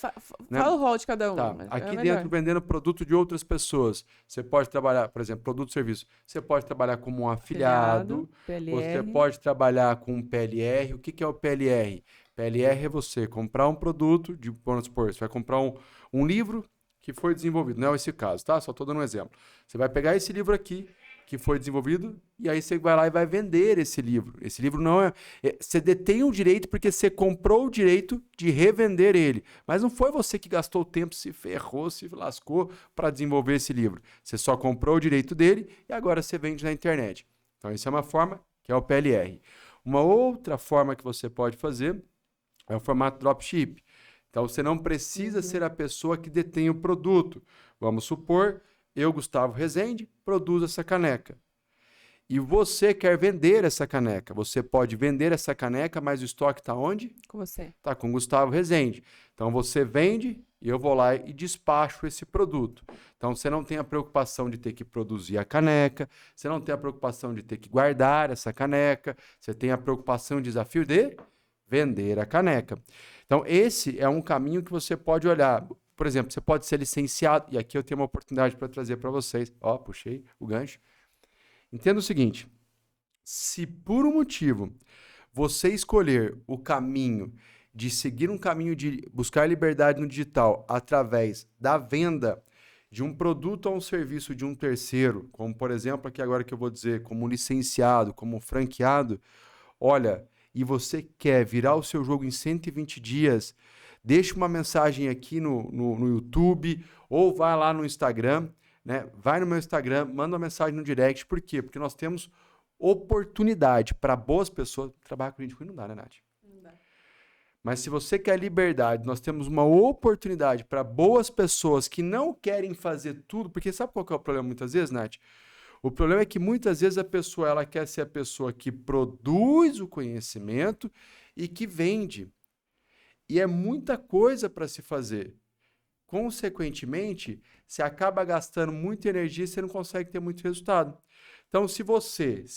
fala o rol de cada um. Tá. Aqui dentro, vendendo produto de outras pessoas. Você pode trabalhar, por exemplo, produto e serviço. Você pode trabalhar como um afiliado. PLR. Você pode trabalhar com um PLR. O que é o PLR? PLR é você comprar um produto, vamos supor, você vai comprar um livro que foi desenvolvido. Não é esse caso, tá? Só estou dando um exemplo. Você vai pegar esse livro aqui, que foi desenvolvido, e aí você vai lá e vai vender esse livro. Esse livro não você detém o direito porque você comprou o direito de revender ele. Mas não foi você que gastou o tempo, se ferrou, se lascou para desenvolver esse livro. Você só comprou o direito dele e agora você vende na internet. Então, isso é uma forma que é o PLR. Uma outra forma que você pode fazer é o formato dropship. Então, você não precisa ser a pessoa que detém o produto. Vamos supor, eu, Gustavo Rezende, produzo essa caneca. E você quer vender essa caneca. Você pode vender essa caneca, mas o estoque está onde? Com você. Está com o Gustavo Rezende. Então, você vende e eu vou lá e despacho esse produto. Então, você não tem a preocupação de ter que produzir a caneca, você não tem a preocupação de ter que guardar essa caneca, você tem a preocupação e desafio de vender a caneca. Então, esse é um caminho que você pode olhar. Por exemplo, você pode ser licenciado, e aqui eu tenho uma oportunidade para trazer para vocês. Ó, puxei o gancho. Entenda o seguinte, se por um motivo você escolher o caminho de seguir um caminho de buscar liberdade no digital através da venda de um produto ou um serviço de um terceiro, como por exemplo, aqui agora que eu vou dizer, como licenciado, como franqueado, olha, e você quer virar o seu jogo em 120 dias, deixa uma mensagem aqui no YouTube ou vai lá no Instagram, né? Vai no meu Instagram, manda uma mensagem no direct. Por quê? Porque nós temos oportunidade para boas pessoas. Trabalhar com gente ruim não dá, né, Nath? Não dá. Mas se você quer liberdade, nós temos uma oportunidade para boas pessoas que não querem fazer tudo, porque sabe qual que é o problema muitas vezes, Nath? O problema é que muitas vezes a pessoa ela quer ser a pessoa que produz o conhecimento e que vende. E é muita coisa para se fazer. Consequentemente, você acaba gastando muita energia e você não consegue ter muito resultado. Então, se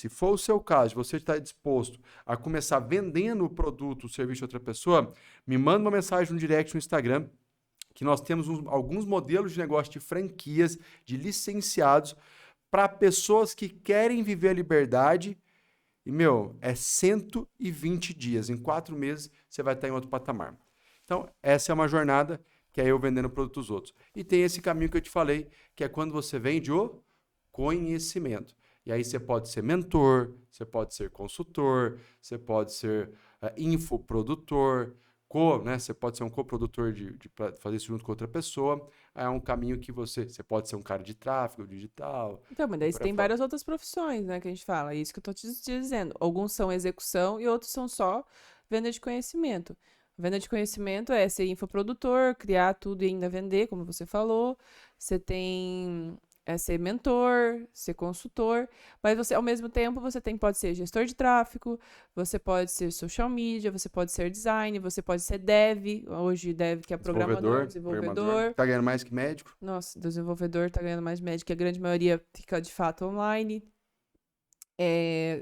for o seu caso, você está disposto a começar vendendo o produto, o serviço de outra pessoa, me manda uma mensagem no direct no Instagram, que nós temos alguns modelos de negócio de franquias, de licenciados, para pessoas que querem viver a liberdade. E, é 120 dias. Em 4 meses, você vai estar em outro patamar. Então, essa é uma jornada que é eu vendendo produtos dos outros. E tem esse caminho que eu te falei, que é quando você vende o conhecimento. E aí você pode ser mentor, você pode ser consultor, você pode ser infoprodutor, né? Você pode ser um coprodutor para fazer isso junto com outra pessoa. É um caminho que você pode ser um cara de tráfego digital. Então, mas daí você tem várias outras profissões, né, que a gente fala. É isso que eu tô te dizendo. Alguns são execução e outros são só venda de conhecimento. Venda de conhecimento é ser infoprodutor, criar tudo e ainda vender, como você falou. Você tem ser mentor, ser consultor, mas você, ao mesmo tempo, pode ser gestor de tráfego, você pode ser social media, você pode ser design, você pode ser dev, hoje dev que é programador, desenvolvedor. Tá ganhando mais que médico? Nossa, desenvolvedor tá ganhando mais médico, que a grande maioria fica de fato online.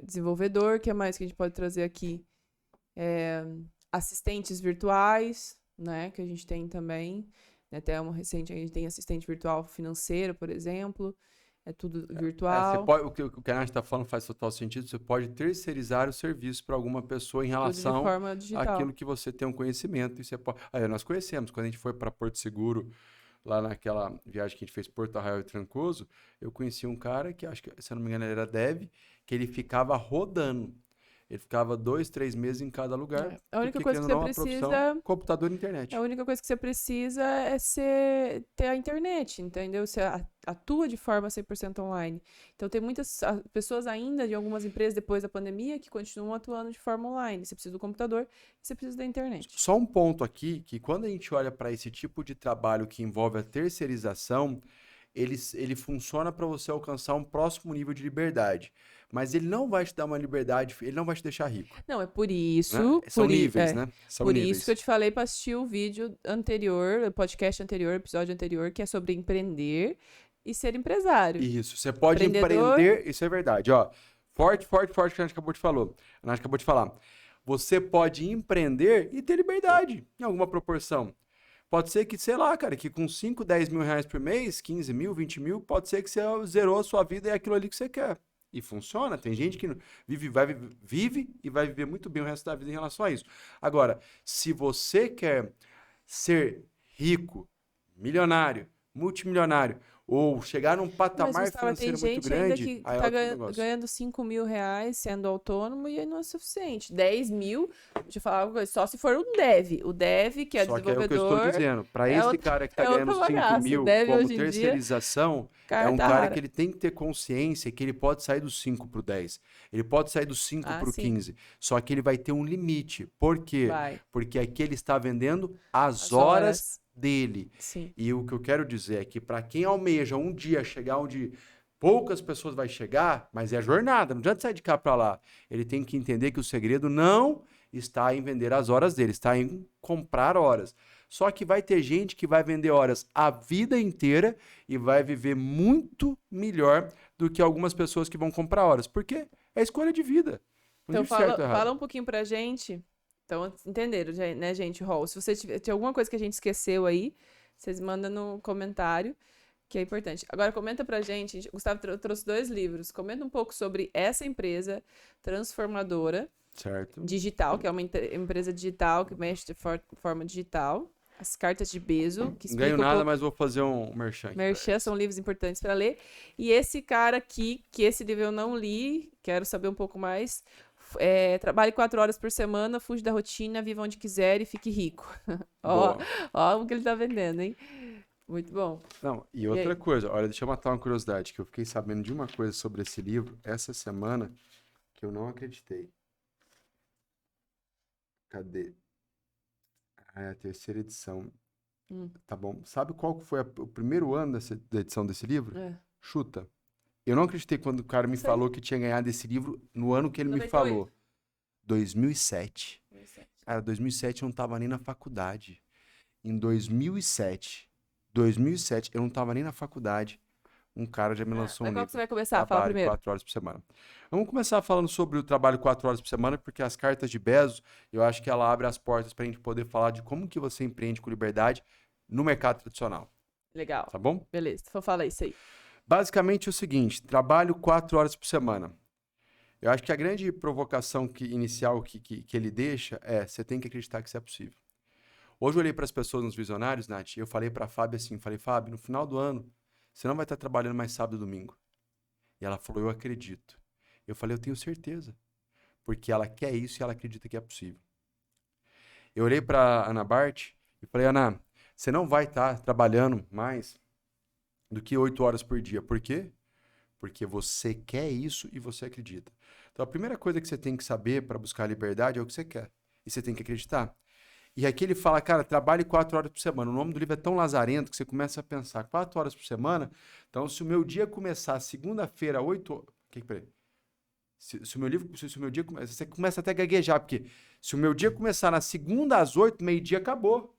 Desenvolvedor, que é mais que a gente pode trazer aqui? Assistentes virtuais, né, que a gente tem também. Até uma recente, a gente tem assistente virtual financeiro, por exemplo. É tudo Você virtual, pode, o que a Nath está falando faz total sentido. Você pode terceirizar o serviço para alguma pessoa em tudo de relação forma digital. àquilo que você tem um conhecimento. E você pode... Aí, nós conhecemos, quando a gente foi para Porto Seguro, lá naquela viagem que a gente fez Porto Arraial e Trancoso, eu conheci um cara que, acho que, se eu não me engano, ele era dev, que ele ficava rodando. Ele ficava 2, 3 meses em cada lugar, É. A única porque, coisa querendo que ou você não, a profissão, precisa computador e A internet. única coisa que você precisa é ter a internet, entendeu? Você atua de forma 100% online. Então, tem muitas pessoas ainda de algumas empresas depois da pandemia que continuam atuando de forma online. Você precisa do computador e você precisa da internet. Só um ponto aqui, que quando a gente olha para esse tipo de trabalho que envolve a terceirização, ele funciona para você alcançar um próximo nível de liberdade. Mas ele não vai te dar uma liberdade, ele não vai te deixar rico, Não, é por né? isso, São níveis, né? São por isso que eu níveis. te falei para assistir o vídeo anterior, o podcast anterior, o episódio anterior, que é sobre empreender e ser empresário. Isso, você pode Empreendedor, empreender, isso é verdade, ó. Forte, forte, forte que a gente acabou de falar. A gente acabou de falar. Você pode empreender e ter liberdade em alguma proporção. Pode ser que, sei lá, cara, que com 5, 10 mil reais por mês, 15 mil, 20 mil, pode ser que você zerou a sua vida e é aquilo ali que você quer. E funciona. Tem gente que vive e vai viver muito bem o resto da vida em relação a isso. Agora, se você quer ser rico, milionário, multimilionário, ou chegar num mas, patamar Gustavo, tem financeiro muito gente ainda grande, que aí é tá outro negócio. ganhando 5 mil reais sendo autônomo e aí não é suficiente. 10 mil, deixa eu falar uma coisa, só se for um dev. O dev, que é Só que é o que eu estou desenvolvedor, dizendo. Para é, esse outra, cara que está é outra ganhando 5 bagaça. O mil dev como hoje em dia, terceirização, é cara, um tá cara que rara. ele tem que ter consciência que ele pode sair do 5 para o 10. Ele pode sair do 5 Ah, para o sim, 15. Só que ele vai ter um limite. Por quê? vai. Porque aqui ele está vendendo as As horas horas, dele. sim. E o que eu quero dizer é que para quem almeja um dia chegar onde poucas pessoas vai chegar, mas é jornada, não adianta sair de cá para lá. Ele tem que entender que o segredo não está em vender as horas dele, está em comprar horas. Só que vai ter gente que vai vender horas a vida inteira e vai viver muito melhor do que algumas pessoas que vão comprar horas. Por quê? É escolha de vida. Não Então, existe certo ou fala errado. um pouquinho pra gente. Então, entenderam, né, gente, Rol? Se você tiver alguma coisa que a gente esqueceu aí, vocês mandam no comentário, que é importante. Agora, comenta pra gente. O Gustavo trouxe 2 livros. Comenta um pouco sobre essa empresa transformadora Certo. digital, que é uma empresa digital que mexe de forma digital. As cartas de Bezo, que Não ganho explica um nada, pouco. mas vou fazer um merchan aqui pra Merchan são eles. livros importantes para ler. E esse cara aqui, que esse livro eu não li, quero saber um pouco mais. Trabalhe 4 horas por semana, fuja da rotina, viva onde quiser e fique rico. Ó, Boa. ó o que ele tá vendendo, hein? Muito bom. Não, e E outra aí? coisa, olha, deixa eu matar uma curiosidade, que eu fiquei sabendo de uma coisa sobre esse livro essa semana que eu não acreditei. Cadê? Ah, é a terceira edição. Hum, Tá bom. Sabe qual que foi o primeiro ano da edição desse livro? é. Chuta. Eu não acreditei quando o cara me Isso aí. falou que tinha ganhado esse livro no ano que ele me 98. falou. 2007. Cara, 2007 eu não tava nem na faculdade. Em 2007, eu não tava nem na faculdade. Um cara já me lançou Mas um qual que livro. você vai começar? Fala Trabalho primeiro. 4 horas por semana. Vamos começar falando sobre o trabalho 4 horas por semana, porque as cartas de Bezos, eu acho que ela abre as portas para a gente poder falar de como que você empreende com liberdade no mercado tradicional, Legal. tá bom? Beleza. Então fala isso aí. Basicamente é o seguinte, trabalho 4 horas por semana. Eu acho que a grande provocação inicial que ele deixa é, você tem que acreditar que isso é possível. Hoje eu olhei para as pessoas nos visionários, Nath, e eu falei para a Fábio assim, falei, Fábio, no final do ano, você não vai estar trabalhando mais sábado e domingo. E ela falou, eu acredito. Eu falei, eu tenho certeza. Porque ela quer isso e ela acredita que é possível. Eu olhei para Ana Bart e falei, Ana, você não vai estar trabalhando mais do que 8 horas por dia. Por quê? Porque você quer isso e você acredita. Então a primeira coisa que você tem que saber para buscar a liberdade é o que você quer. E você tem que acreditar. E aqui ele fala, cara, trabalhe 4 horas por semana. O nome do livro é tão lazarento que você começa a pensar, 4 horas por semana? Então, se o meu dia começar segunda-feira, 8 horas... Peraí. Se o meu livro, se o meu dia começa... Você começa até a gaguejar, porque se o meu dia começar na segunda às 8, meio-dia acabou.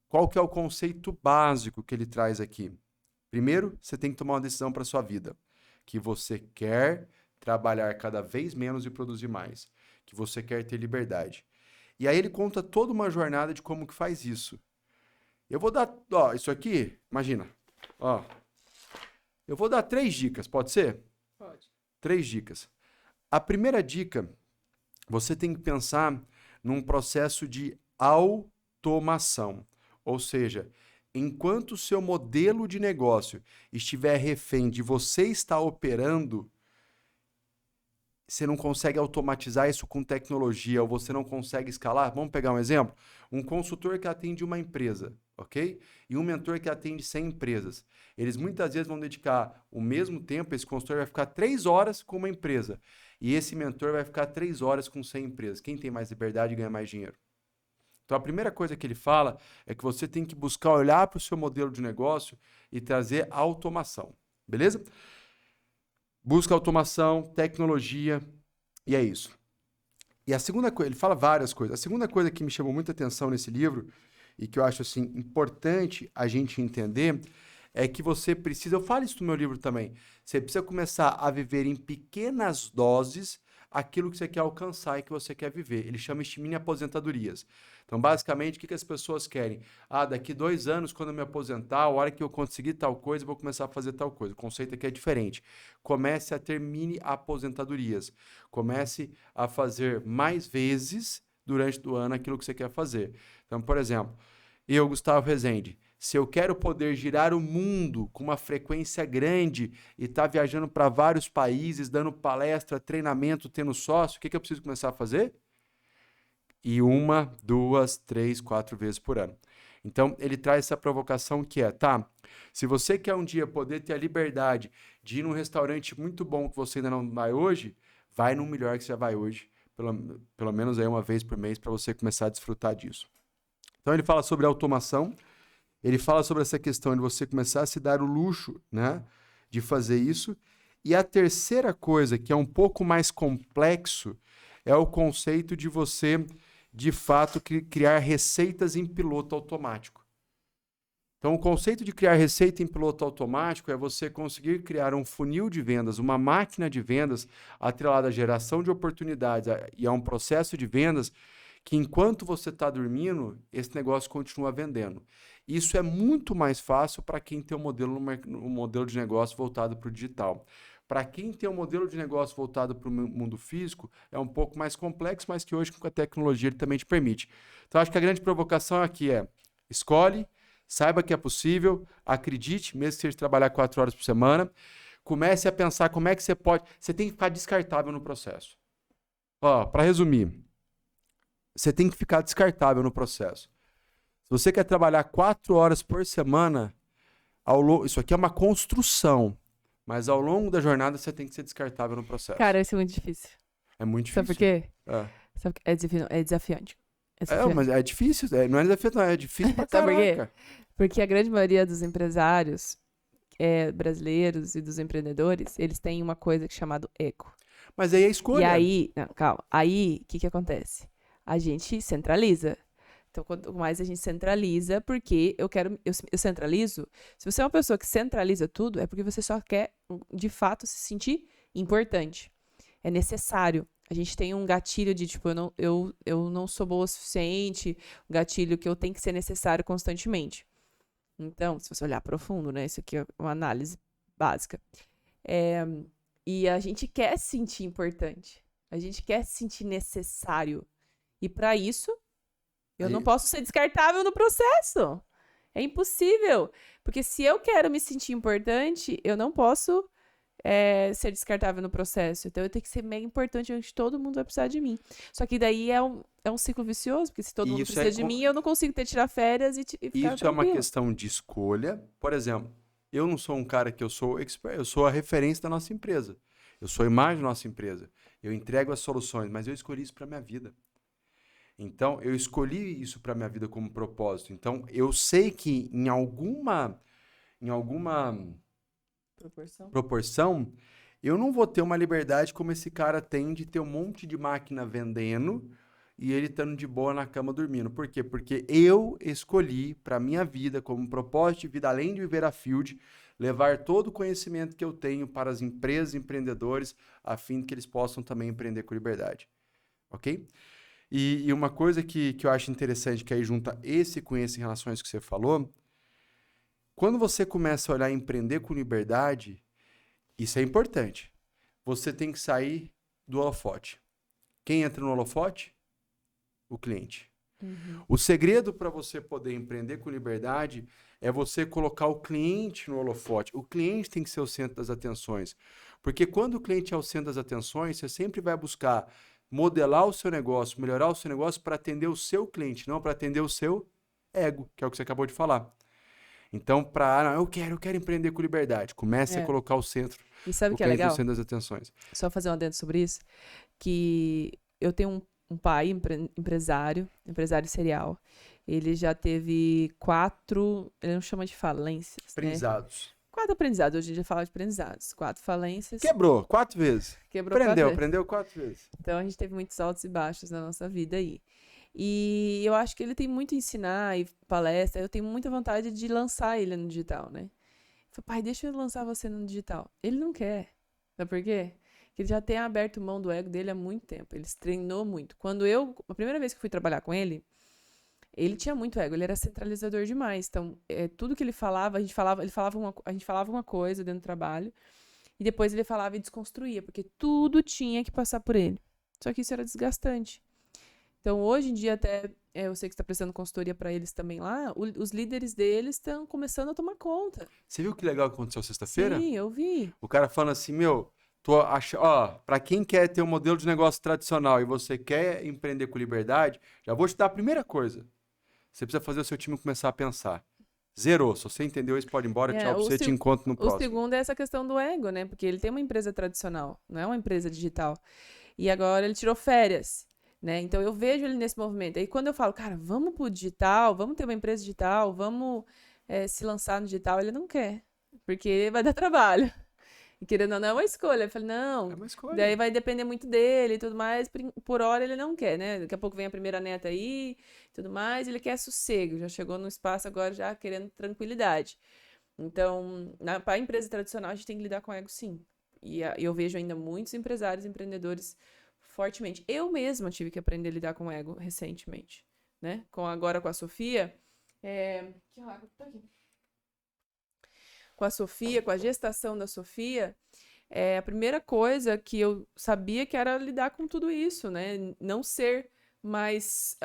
Qual que é o conceito básico que ele traz aqui? Primeiro, você tem que tomar uma decisão para sua vida. Que você quer trabalhar cada vez menos e produzir mais. Que você quer ter liberdade. E aí ele conta toda uma jornada de como que faz isso. Eu vou dar, ó, isso aqui, imagina, ó. Eu vou dar 3 dicas, pode ser? Pode. 3 dicas. A primeira dica, você tem que pensar num processo de automação. Ou seja, enquanto o seu modelo de negócio estiver refém de você estar operando, você não consegue automatizar isso com tecnologia ou você não consegue escalar. Vamos pegar um exemplo? Um consultor que atende uma empresa, ok? E um mentor que atende 100 empresas. Eles muitas vezes vão dedicar o mesmo tempo, esse consultor vai ficar 3 horas com uma empresa e esse mentor vai ficar 3 horas com 100 empresas. Quem tem mais liberdade ganha mais dinheiro. Então, a primeira coisa que ele fala é que você tem que buscar olhar para o seu modelo de negócio e trazer automação, beleza? Busca automação, tecnologia, e é isso. E a segunda coisa, ele fala várias coisas. A segunda coisa que me chamou muita atenção nesse livro, e que eu acho assim importante a gente entender, é que você precisa, eu falo isso no meu livro também, você precisa começar a viver em pequenas doses aquilo que você quer alcançar e que você quer viver. Ele chama isso de mini aposentadorias. Então, basicamente, o que as pessoas querem? Ah, daqui 2 anos, quando eu me aposentar, a hora que eu conseguir tal coisa, eu vou começar a fazer tal coisa. O conceito aqui é diferente. Comece a ter mini aposentadorias. Comece a fazer mais vezes durante o ano aquilo que você quer fazer. Então, por exemplo, eu, Gustavo Rezende, se eu quero poder girar o mundo com uma frequência grande e estar viajando para vários países, dando palestra, treinamento, tendo sócio, o que eu preciso começar a fazer? E 1, 2, 3, 4 vezes por ano. Então, ele traz essa provocação que é, tá, se você quer um dia poder ter a liberdade de ir num restaurante muito bom que você ainda não vai hoje, vai num melhor que você já vai hoje, pelo menos aí 1 vez por mês, para você começar a desfrutar disso. Então, ele fala sobre automação, ele fala sobre essa questão de você começar a se dar o luxo, né, de fazer isso. E a terceira coisa, que é um pouco mais complexo, é o conceito de você, de fato, criar receitas em piloto automático. Então, o conceito de criar receita em piloto automático é você conseguir criar um funil de vendas, uma máquina de vendas atrelada à geração de oportunidades e a um processo de vendas que, enquanto você está dormindo, esse negócio continua vendendo. Isso é muito mais fácil para quem tem um modelo de negócio voltado para o digital. Para quem tem um modelo de negócio voltado para o mundo físico, é um pouco mais complexo, mas que hoje com a tecnologia ele também te permite. Então, acho que a grande provocação aqui é: escolhe, saiba que é possível, acredite, mesmo que seja trabalhar 4 horas por semana, comece a pensar como é que você pode... Você tem que ficar descartável no processo. Ó, para resumir, você tem que ficar descartável no processo. Se você quer trabalhar 4 horas por semana, isso aqui é uma construção, mas ao longo da jornada você tem que ser descartável no processo. Cara, isso é muito difícil. É muito difícil. Sabe por quê? É. É desafiante. Mas é difícil, não é desafiante, não, é difícil pra Sabe por quê? caraca. Porque a grande maioria dos empresários brasileiros e dos empreendedores, eles têm uma coisa chamada ego. Mas aí é escolha. E aí, não, calma, aí o que acontece? A gente centraliza. Então, quanto mais a gente centraliza, porque eu centralizo. Se você é uma pessoa que centraliza tudo, é porque você só quer, de fato, se sentir importante. É necessário. A gente tem um gatilho de, tipo, eu não sou boa o suficiente, um gatilho que eu tenho que ser necessário constantemente. Então, se você olhar profundo, né? Isso aqui é uma análise básica. E a gente quer se sentir importante. A gente quer se sentir necessário. E para isso, eu não posso ser descartável no processo. É impossível. Porque se eu quero me sentir importante, eu não posso ser descartável no processo. Então, eu tenho que ser mega importante, onde todo mundo vai precisar de mim. Só que daí é um ciclo vicioso, porque se todo mundo precisa de mim, eu não consigo tirar férias e ficar Isso tranquila. é uma questão de escolha. Por exemplo, eu não sou um cara que eu sou expert, eu sou a referência da nossa empresa. Eu sou a imagem da nossa empresa. Eu entrego as soluções, mas eu escolhi isso para minha vida. Então, eu escolhi isso para minha vida como propósito. Então, eu sei que em alguma proporção, eu não vou ter uma liberdade como esse cara tem de ter um monte de máquina vendendo e ele estando de boa na cama dormindo. Por quê? Porque eu escolhi para minha vida, como propósito de vida, além de viver a Field, levar todo o conhecimento que eu tenho para as empresas e empreendedores, a fim de que eles possam também empreender com liberdade. Ok? E uma coisa que eu acho interessante, que aí junta esse com esse em relação a isso que você falou, Quando você começa a olhar empreender com liberdade, isso é importante. Você tem que sair do holofote. Quem entra no holofote? O cliente. O segredo para você poder empreender com liberdade é você colocar o cliente no holofote. O cliente tem que ser o centro das atenções. Porque quando o cliente é o centro das atenções, você sempre vai buscar modelar o seu negócio, melhorar o seu negócio para atender o seu cliente, não para atender o seu ego, que é o que você acabou de falar. Então, eu quero empreender com liberdade. Comece a colocar o centro, E sabe o o que é cliente no legal? centro das atenções. Só fazer um adendo sobre isso, que eu tenho um pai empresário serial. Ele já teve 4, ele não chama de falências, né? Aprendizados. 4 aprendizados, hoje em dia fala de aprendizados. 4 falências. Quebrou 4 vezes. Quebrou 4 vezes. Aprendeu 4 vezes. Então a gente teve muitos altos e baixos na nossa vida aí. E eu acho que ele tem muito a ensinar e palestra. Eu tenho muita vontade de lançar ele no digital, né? Eu falei, pai, deixa eu lançar você no digital. Ele não quer. Sabe por quê? Porque ele já tem aberto mão do ego dele há muito tempo. Ele se treinou muito. A primeira vez que eu fui trabalhar com ele tinha muito ego. Ele era centralizador demais. Então, tudo que ele falava, a gente falava uma coisa dentro do trabalho. E depois ele falava e desconstruía. Porque tudo tinha que passar por ele. Só que isso era desgastante. Então, hoje em dia, até eu sei que você está prestando consultoria para eles também lá, os líderes deles estão começando a tomar conta. Você viu que legal que aconteceu sexta-feira? Sim, eu vi. O cara falando assim, para quem quer ter um modelo de negócio tradicional e você quer empreender com liberdade, já vou te dar a primeira coisa. Você precisa fazer o seu time começar a pensar. Zerou. Se você entendeu isso, pode ir embora. Tchau pra você, te encontro no próximo. O segundo é essa questão do ego, né? Porque ele tem uma empresa tradicional, não é uma empresa digital. E agora ele tirou férias. Né? Então eu vejo ele nesse movimento. Aí quando eu falo, cara, vamos pro digital, vamos ter uma empresa digital, vamos se lançar no digital, ele não quer, porque vai dar trabalho. E querendo ou não, é uma escolha. Eu falei, não, é uma escolha. Daí vai depender muito dele e tudo mais. Por hora ele não quer, né? Daqui a pouco vem a primeira neta aí e tudo mais. Ele quer sossego, já chegou no espaço agora já querendo tranquilidade. Então, para a empresa tradicional, a gente tem que lidar com ego, sim. E eu vejo ainda muitos empresários, empreendedores fortemente. Eu mesma tive que aprender a lidar com o ego recentemente, né? Agora com a Sofia. Com a Sofia, com a gestação da Sofia, a primeira coisa que eu sabia que era lidar com tudo isso, né? Não ser mais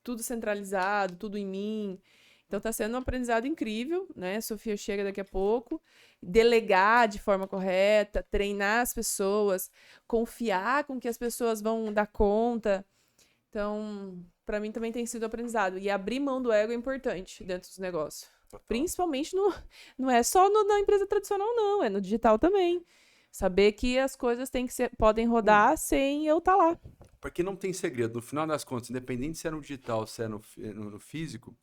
tudo centralizado, tudo em mim. Então tá sendo um aprendizado incrível, né? A Sofia chega daqui a pouco. Delegar de forma correta, treinar as pessoas, confiar com que as pessoas vão dar conta. Então, para mim também tem sido aprendizado. E abrir mão do ego é importante dentro dos negócios. Total. Principalmente não é só na empresa tradicional, não. É no digital também. Saber que as coisas podem rodar sem eu estar lá. Porque não tem segredo. No final das contas, independente se é no digital ou se é no físico,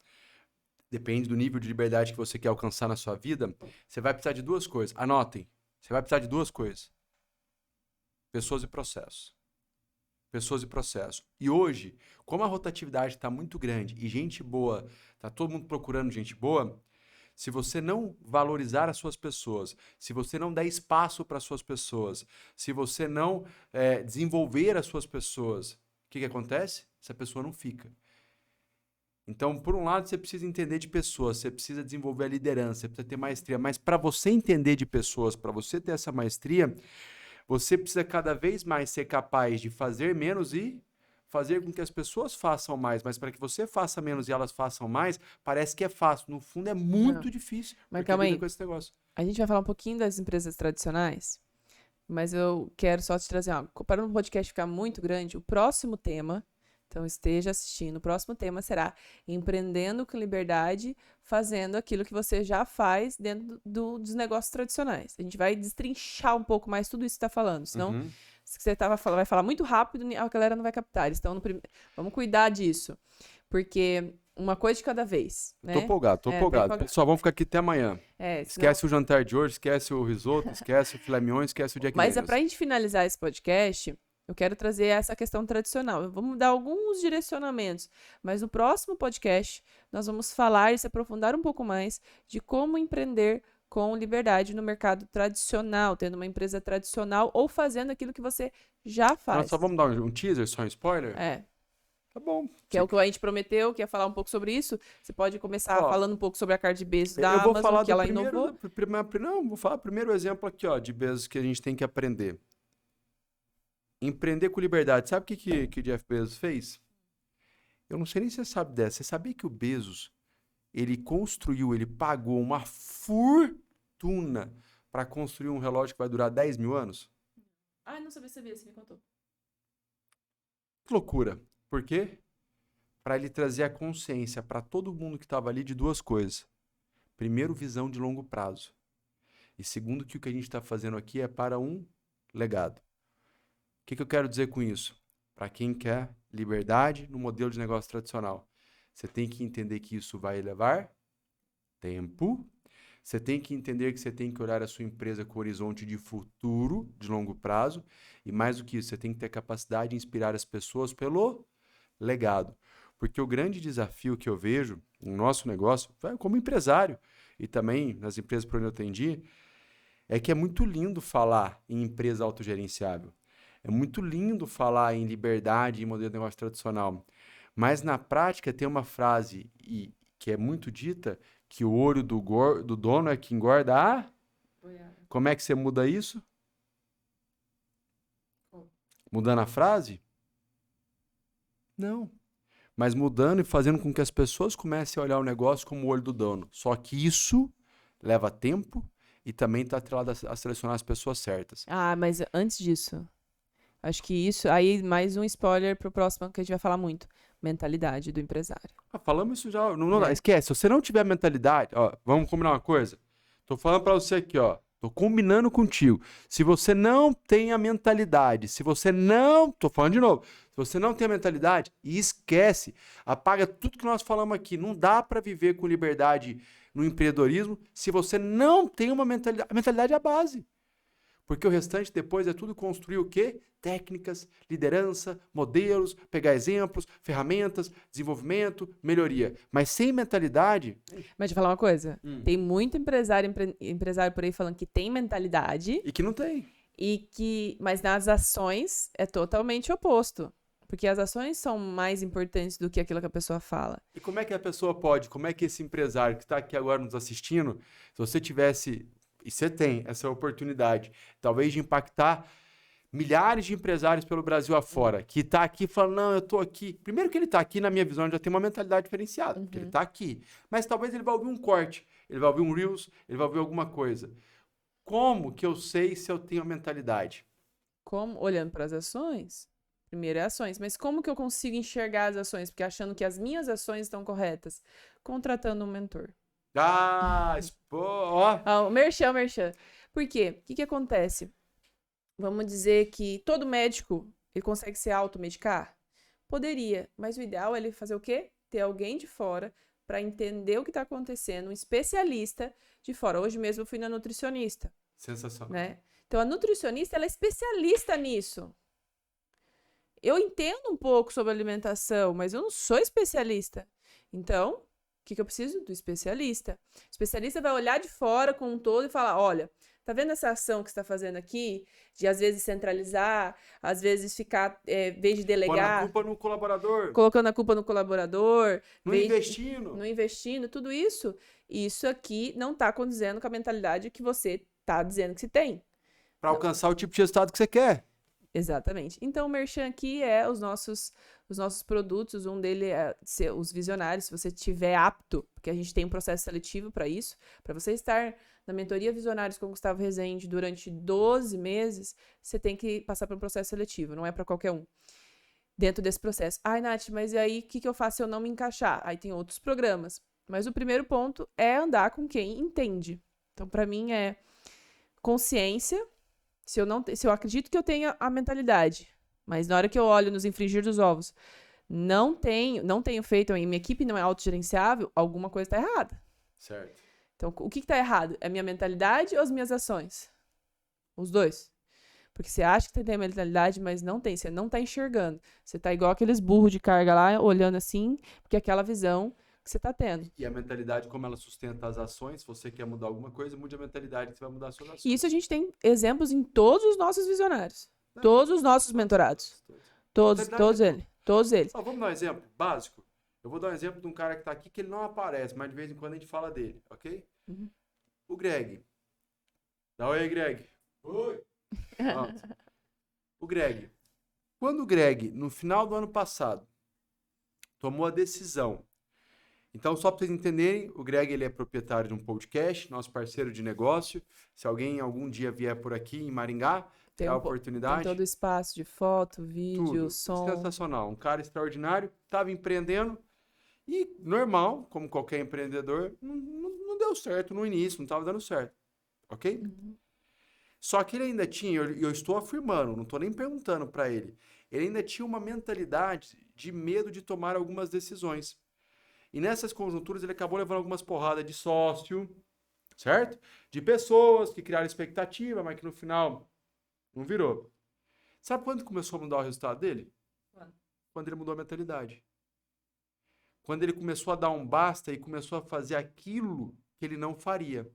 depende do nível de liberdade que você quer alcançar na sua vida, você vai precisar de 2 coisas. Anotem. Você vai precisar de 2 coisas. Pessoas e processos. Pessoas e processos. E hoje, como a rotatividade está muito grande e gente boa, está todo mundo procurando gente boa, se você não valorizar as suas pessoas, se você não der espaço para as suas pessoas, se você não desenvolver as suas pessoas, o que acontece? Essa pessoa não fica. Então, por um lado, você precisa entender de pessoas, você precisa desenvolver a liderança, você precisa ter maestria. Mas para você entender de pessoas, para você ter essa maestria, você precisa cada vez mais ser capaz de fazer menos e fazer com que as pessoas façam mais. Mas para que você faça menos e elas façam mais, parece que é fácil. No fundo, é muito difícil. Mas calma aí. Com esse negócio. A gente vai falar um pouquinho das empresas tradicionais, mas eu quero só te trazer algo. Para um podcast ficar muito grande, o próximo tema... Então, esteja assistindo. O próximo tema será empreendendo com liberdade, fazendo aquilo que você já faz dentro dos negócios tradicionais. A gente vai destrinchar um pouco mais tudo isso que você está falando. Senão, se você vai falar muito rápido, a galera não vai captar. Então, vamos cuidar disso. Porque uma coisa de cada vez. Né? Tô empolgado. Pessoal, vamos ficar aqui até amanhã. Esquece o jantar de hoje, esquece o risoto, esquece o filé mignon, esquece o Jack Daniels. Mas para a gente finalizar esse podcast... Eu quero trazer essa questão tradicional. Vamos dar alguns direcionamentos, mas no próximo podcast nós vamos falar e se aprofundar um pouco mais de como empreender com liberdade no mercado tradicional, tendo uma empresa tradicional ou fazendo aquilo que você já faz. Nós só vamos dar um teaser, só um spoiler? Tá bom. Que é o que a gente prometeu, que é falar um pouco sobre isso. Você pode começar Ó, falando um pouco sobre a Cardi Bezos da eu vou Amazon, falar que do ela primeiro, inovou. não, vou falar o primeiro exemplo aqui, ó, de Bezos que a gente tem que aprender. Empreender com liberdade. Sabe o que o Jeff Bezos fez? Eu não sei nem se você sabe dessa. Você sabia que o Bezos, ele pagou uma fortuna para construir um relógio que vai durar 10 mil anos? Ah, não sabia, você me contou. Que loucura. Por quê? Para ele trazer a consciência para todo mundo que estava ali de duas coisas. Primeiro, visão de longo prazo. E segundo, que o que a gente está fazendo aqui é para um legado. O que eu quero dizer com isso? Para quem quer liberdade no modelo de negócio tradicional, você tem que entender que isso vai levar tempo. Você tem que entender que você tem que olhar a sua empresa com horizonte de futuro, de longo prazo. E mais do que isso, você tem que ter capacidade de inspirar as pessoas pelo legado. Porque o grande desafio que eu vejo no nosso negócio, como empresário e também nas empresas por onde eu atendi, é que é muito lindo falar em empresa autogerenciável. É muito lindo falar em liberdade e modelo de negócio tradicional. Mas na prática tem uma frase que é muito dita, que o olho do dono é que engorda a... Como é que você muda isso? Mudando a frase? Não. Mas mudando e fazendo com que as pessoas comecem a olhar o negócio como o olho do dono. Só que isso leva tempo e também está atrelado a selecionar as pessoas certas. Ah, mas antes disso, acho que isso, aí mais um spoiler pro próximo que a gente vai falar muito. Mentalidade do empresário. Falamos isso já, não dá, É. esquece. Se você não tiver mentalidade, ó, vamos combinar uma coisa. Tô falando para você aqui, ó. Tô combinando contigo. Se você não tem a mentalidade, tô falando de novo. Se você não tem a mentalidade, esquece. Apaga tudo que nós falamos aqui. Não dá para viver com liberdade no empreendedorismo se você não tem uma mentalidade. A mentalidade é a base. Porque o restante depois é tudo construir o quê? Técnicas, liderança, modelos, pegar exemplos, ferramentas, desenvolvimento, melhoria. Mas sem mentalidade... Mas deixa eu falar uma coisa. Tem muito empresário por aí falando que tem mentalidade. E que não tem. Mas nas ações é totalmente oposto. Porque as ações são mais importantes do que aquilo que a pessoa fala. E como é que a pessoa pode, como é que esse empresário que está aqui agora nos assistindo, se você tivesse... E você tem essa oportunidade, talvez de impactar milhares de empresários pelo Brasil afora, que está aqui falando, não, eu estou aqui. Primeiro que ele está aqui, na minha visão, ele já tem uma mentalidade diferenciada, porque ele está aqui. Mas talvez ele vai ouvir um corte, ele vai ouvir um Reels, ele vai ouvir alguma coisa. Como que eu sei se eu tenho a mentalidade? Como? Olhando para as ações? Primeiro é ações. Mas como que eu consigo enxergar as ações? Porque achando que as minhas ações estão corretas. Contratando um mentor. Ó. O merchan. Por quê? O que acontece? Vamos dizer que todo médico ele consegue se automedicar? Poderia, mas o ideal é ele fazer o quê? Ter alguém de fora para entender o que está acontecendo, um especialista de fora. Hoje mesmo eu fui na nutricionista. Sensacional. Né? Então a nutricionista ela é especialista nisso. Eu entendo um pouco sobre alimentação, mas eu não sou especialista. Então... O que eu preciso? Do especialista. O especialista vai olhar de fora com um todo e falar, olha, tá vendo essa ação que você está fazendo aqui? De, às vezes, centralizar, às vezes ficar, em vez de delegar... Põe a culpa no colaborador. Colocando a culpa no colaborador. Não investindo. Não investindo, tudo isso. Isso aqui não está condizendo com a mentalidade que você está dizendo que você tem. Para alcançar o tipo de resultado que você quer. Exatamente. Então, o merchan aqui é os nossos produtos. Um deles é os visionários, se você estiver apto, porque a gente tem um processo seletivo para isso. Para você estar na mentoria Visionários com o Gustavo Rezende durante 12 meses, você tem que passar por um processo seletivo, não é para qualquer um. Dentro desse processo. Ai, Nath, mas e aí o que eu faço se eu não me encaixar? Aí tem outros programas. Mas o primeiro ponto é andar com quem entende. Então, para mim, é consciência. Se eu acredito que eu tenho a mentalidade, mas na hora que eu olho nos infringir dos ovos, não tenho feito, e minha equipe não é autogerenciável, alguma coisa está errada. Certo. Então, o que está errado? É a minha mentalidade ou as minhas ações? Os dois. Porque você acha que você tem a mentalidade, mas não tem. Você não está enxergando. Você está igual aqueles burros de carga lá, olhando assim, porque é aquela visão que você está tendo. E a mentalidade, como ela sustenta as ações, se você quer mudar alguma coisa, mude a mentalidade que você vai mudar as suas ações. E isso a gente tem exemplos em todos os nossos visionários. Todos os nossos mentorados. Todos eles. Todos eles. Vamos dar um exemplo básico? Eu vou dar um exemplo de um cara que tá aqui que ele não aparece, mas de vez em quando a gente fala dele, ok? Uhum. O Greg. Dá oi, Greg. Oi. O Greg. Quando o Greg, no final do ano passado, tomou a decisão. Então, só para vocês entenderem, o Greg ele é proprietário de um podcast, nosso parceiro de negócio. Se alguém algum dia vier por aqui em Maringá, tem a oportunidade. Tem todo o espaço de foto, vídeo, tudo. som. Sensacional. Um cara extraordinário, estava empreendendo e normal, como qualquer empreendedor, não deu certo no início, não estava dando certo. Ok? Uhum. Só que ele ainda tinha, eu estou afirmando, não estou nem perguntando para ele, ele ainda tinha uma mentalidade de medo de tomar algumas decisões. E nessas conjunturas ele acabou levando algumas porradas de sócio, certo? De pessoas que criaram expectativa, mas que no final não virou. Sabe quando começou a mudar o resultado dele? Quando ele mudou a mentalidade. Quando ele começou a dar um basta e começou a fazer aquilo que ele não faria.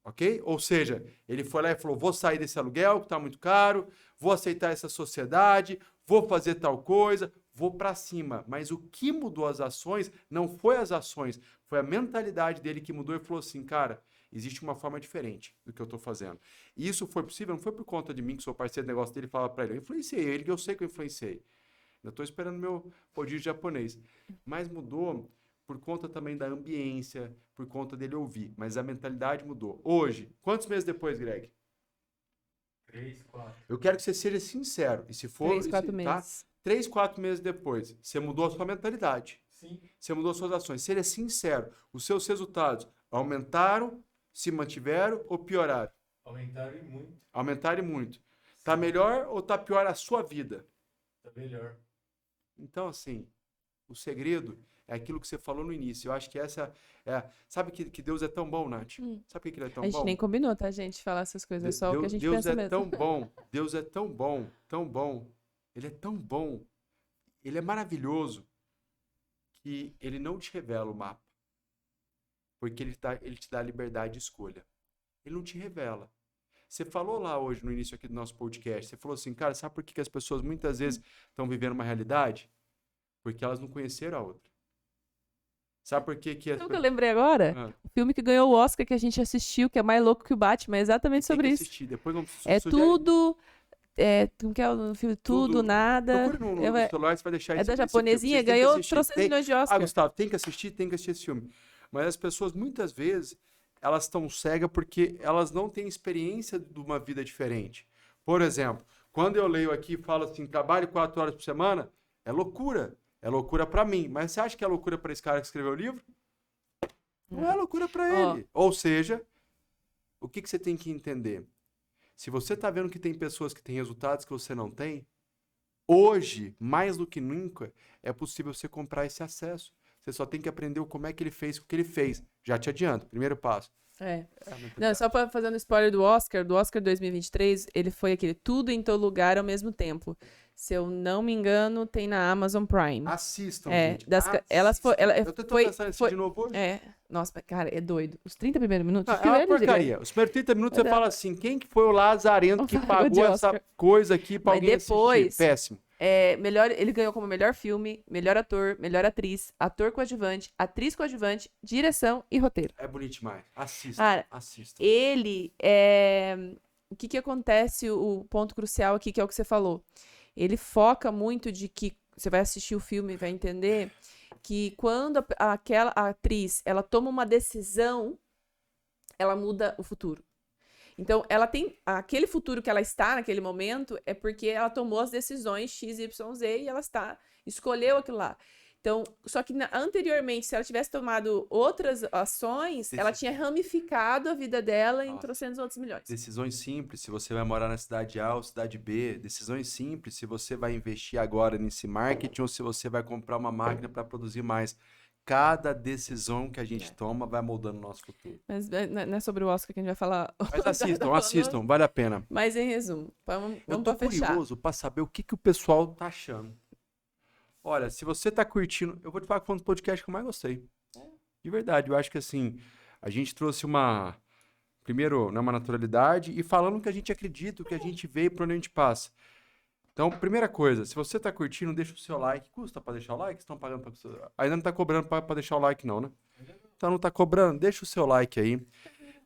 Ok? Ou seja, ele foi lá e falou, vou sair desse aluguel que está muito caro, vou aceitar essa sociedade, vou fazer tal coisa, vou para cima. Mas o que mudou as ações não foi as ações, foi a mentalidade dele que mudou e falou assim, cara, existe uma forma diferente do que eu estou fazendo. E isso foi possível, não foi por conta de mim, que sou parceiro de negócio dele, e falava para ele, eu influenciei ele, que eu sei que eu influenciei. Eu estou esperando meu rodízio japonês. Mas mudou por conta também da ambiência, por conta dele ouvir. Mas a mentalidade mudou. Hoje, quantos meses depois, Greg? 3, 4. Eu quero que você seja sincero. E se for... 3, 4 meses. 3, 4 meses depois, você mudou a sua mentalidade. Sim. Você mudou as suas ações. Seja sincero. Os seus resultados aumentaram, se mantiveram ou pioraram? Aumentaram e muito. Aumentaram e muito. Tá melhor ou tá pior a sua vida? Tá melhor. Então, assim, o segredo é aquilo que você falou no início. Eu acho que essa é... Sabe que Deus é tão bom, Nath? Sabe por que ele é tão A gente bom? nem combinou, tá, gente? Falar essas coisas. É só o que a gente Deus pensa é mesmo. tão bom. Deus é tão bom, tão bom. Ele é tão bom. Ele é maravilhoso que ele não te revela o mapa. Porque ele te dá a liberdade de escolha. Ele não te revela. Você falou lá hoje, no início aqui do nosso podcast, você falou assim, cara, sabe por que as pessoas muitas vezes estão vivendo uma realidade? Porque elas não conheceram a outra. Sabe por que que... Sabe o que eu lembrei agora? O filme que ganhou o Oscar que a gente assistiu, que é mais louco que o Batman, é exatamente sobre isso. Assistir. Depois vamos É sugerir. tudo... como que é o filme? Tudo, nada. Procure no celular, você vai deixar É esse da filme. japonesinha, Vocês têm que ganhou assistir. 300 milhões de Oscar. Gustavo, tem que assistir esse filme. Mas as pessoas, muitas vezes, elas estão cegas porque elas não têm experiência de uma vida diferente. Por exemplo, quando eu leio aqui e falo assim, trabalho 4 horas por semana, é loucura. É loucura para mim. Mas você acha que é loucura para esse cara que escreveu o livro? Não é loucura para ele. Ou seja, o que você tem que entender? Se você está vendo que tem pessoas que têm resultados que você não tem, hoje, mais do que nunca, é possível você comprar esse acesso. Você só tem que aprender como é que ele fez o que ele fez. Já te adianto, primeiro passo. Não, só para fazer um spoiler do Oscar 2023, ele foi aquele tudo em todo lugar ao mesmo tempo. Se eu não me engano, tem na Amazon Prime. Assistam, gente. Eu tô pensando nisso de novo hoje. Nossa, cara, é doido. Os 30 primeiros minutos... Não, é uma porcaria. Os primeiros 30 minutos você fala assim, quem que foi o lazarento que pagou essa coisa aqui pra alguém assistir? Péssimo. Ele ganhou como melhor filme, melhor ator, melhor atriz, ator coadjuvante, atriz coadjuvante, direção e roteiro. É bonito demais. Assistam, Cara, assistam. Ele o que acontece, o ponto crucial aqui, que é o que você falou. Ele foca muito de que você vai assistir o filme e vai entender que quando aquela atriz, ela toma uma decisão, ela muda o futuro. Então, ela tem aquele futuro que ela está naquele momento é porque ela tomou as decisões X, Y, Z e ela escolheu aquilo lá. Então, só que anteriormente, se ela tivesse tomado outras ações, ela tinha ramificado a vida dela em trocentos outros milhões. Decisões simples, se você vai morar na cidade A ou cidade B. Decisões simples, se você vai investir agora nesse marketing ou se você vai comprar uma máquina para produzir mais. Cada decisão que a gente toma vai moldando o nosso futuro. Mas não é sobre o Oscar que a gente vai falar. Mas assistam, vale a pena. Mas em resumo, vamos Eu tô curioso para saber o que o pessoal tá achando. Olha, se você tá curtindo, eu vou te falar que foi um dos podcasts que eu mais gostei. De verdade, eu acho que assim, a gente trouxe primeiro, uma naturalidade e falando o que a gente acredita, o que a gente veio, por onde a gente passa. Então, primeira coisa, se você tá curtindo, deixa o seu like. Custa pra deixar o like? Estão pagando pra... Ainda não tá cobrando pra deixar o like não, né? Então não tá cobrando? Deixa o seu like aí.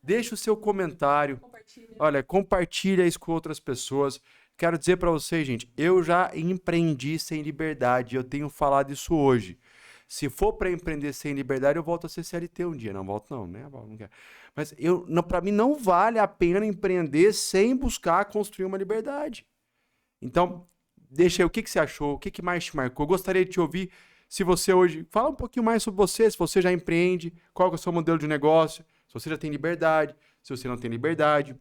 Deixa o seu comentário. Compartilha. Olha, compartilha isso com outras pessoas. Quero dizer pra vocês, gente, eu já empreendi sem liberdade. Eu tenho falado isso hoje. Se for pra empreender sem liberdade, eu volto a ser CLT um dia. Não volto não, né? Não quero. Mas para mim não vale a pena empreender sem buscar construir uma liberdade. Então, deixa aí o que você achou, o que mais te marcou. Gostaria de te ouvir se você hoje... Fala um pouquinho mais sobre você, se você já empreende, qual que é o seu modelo de negócio, se você já tem liberdade, se você não tem liberdade,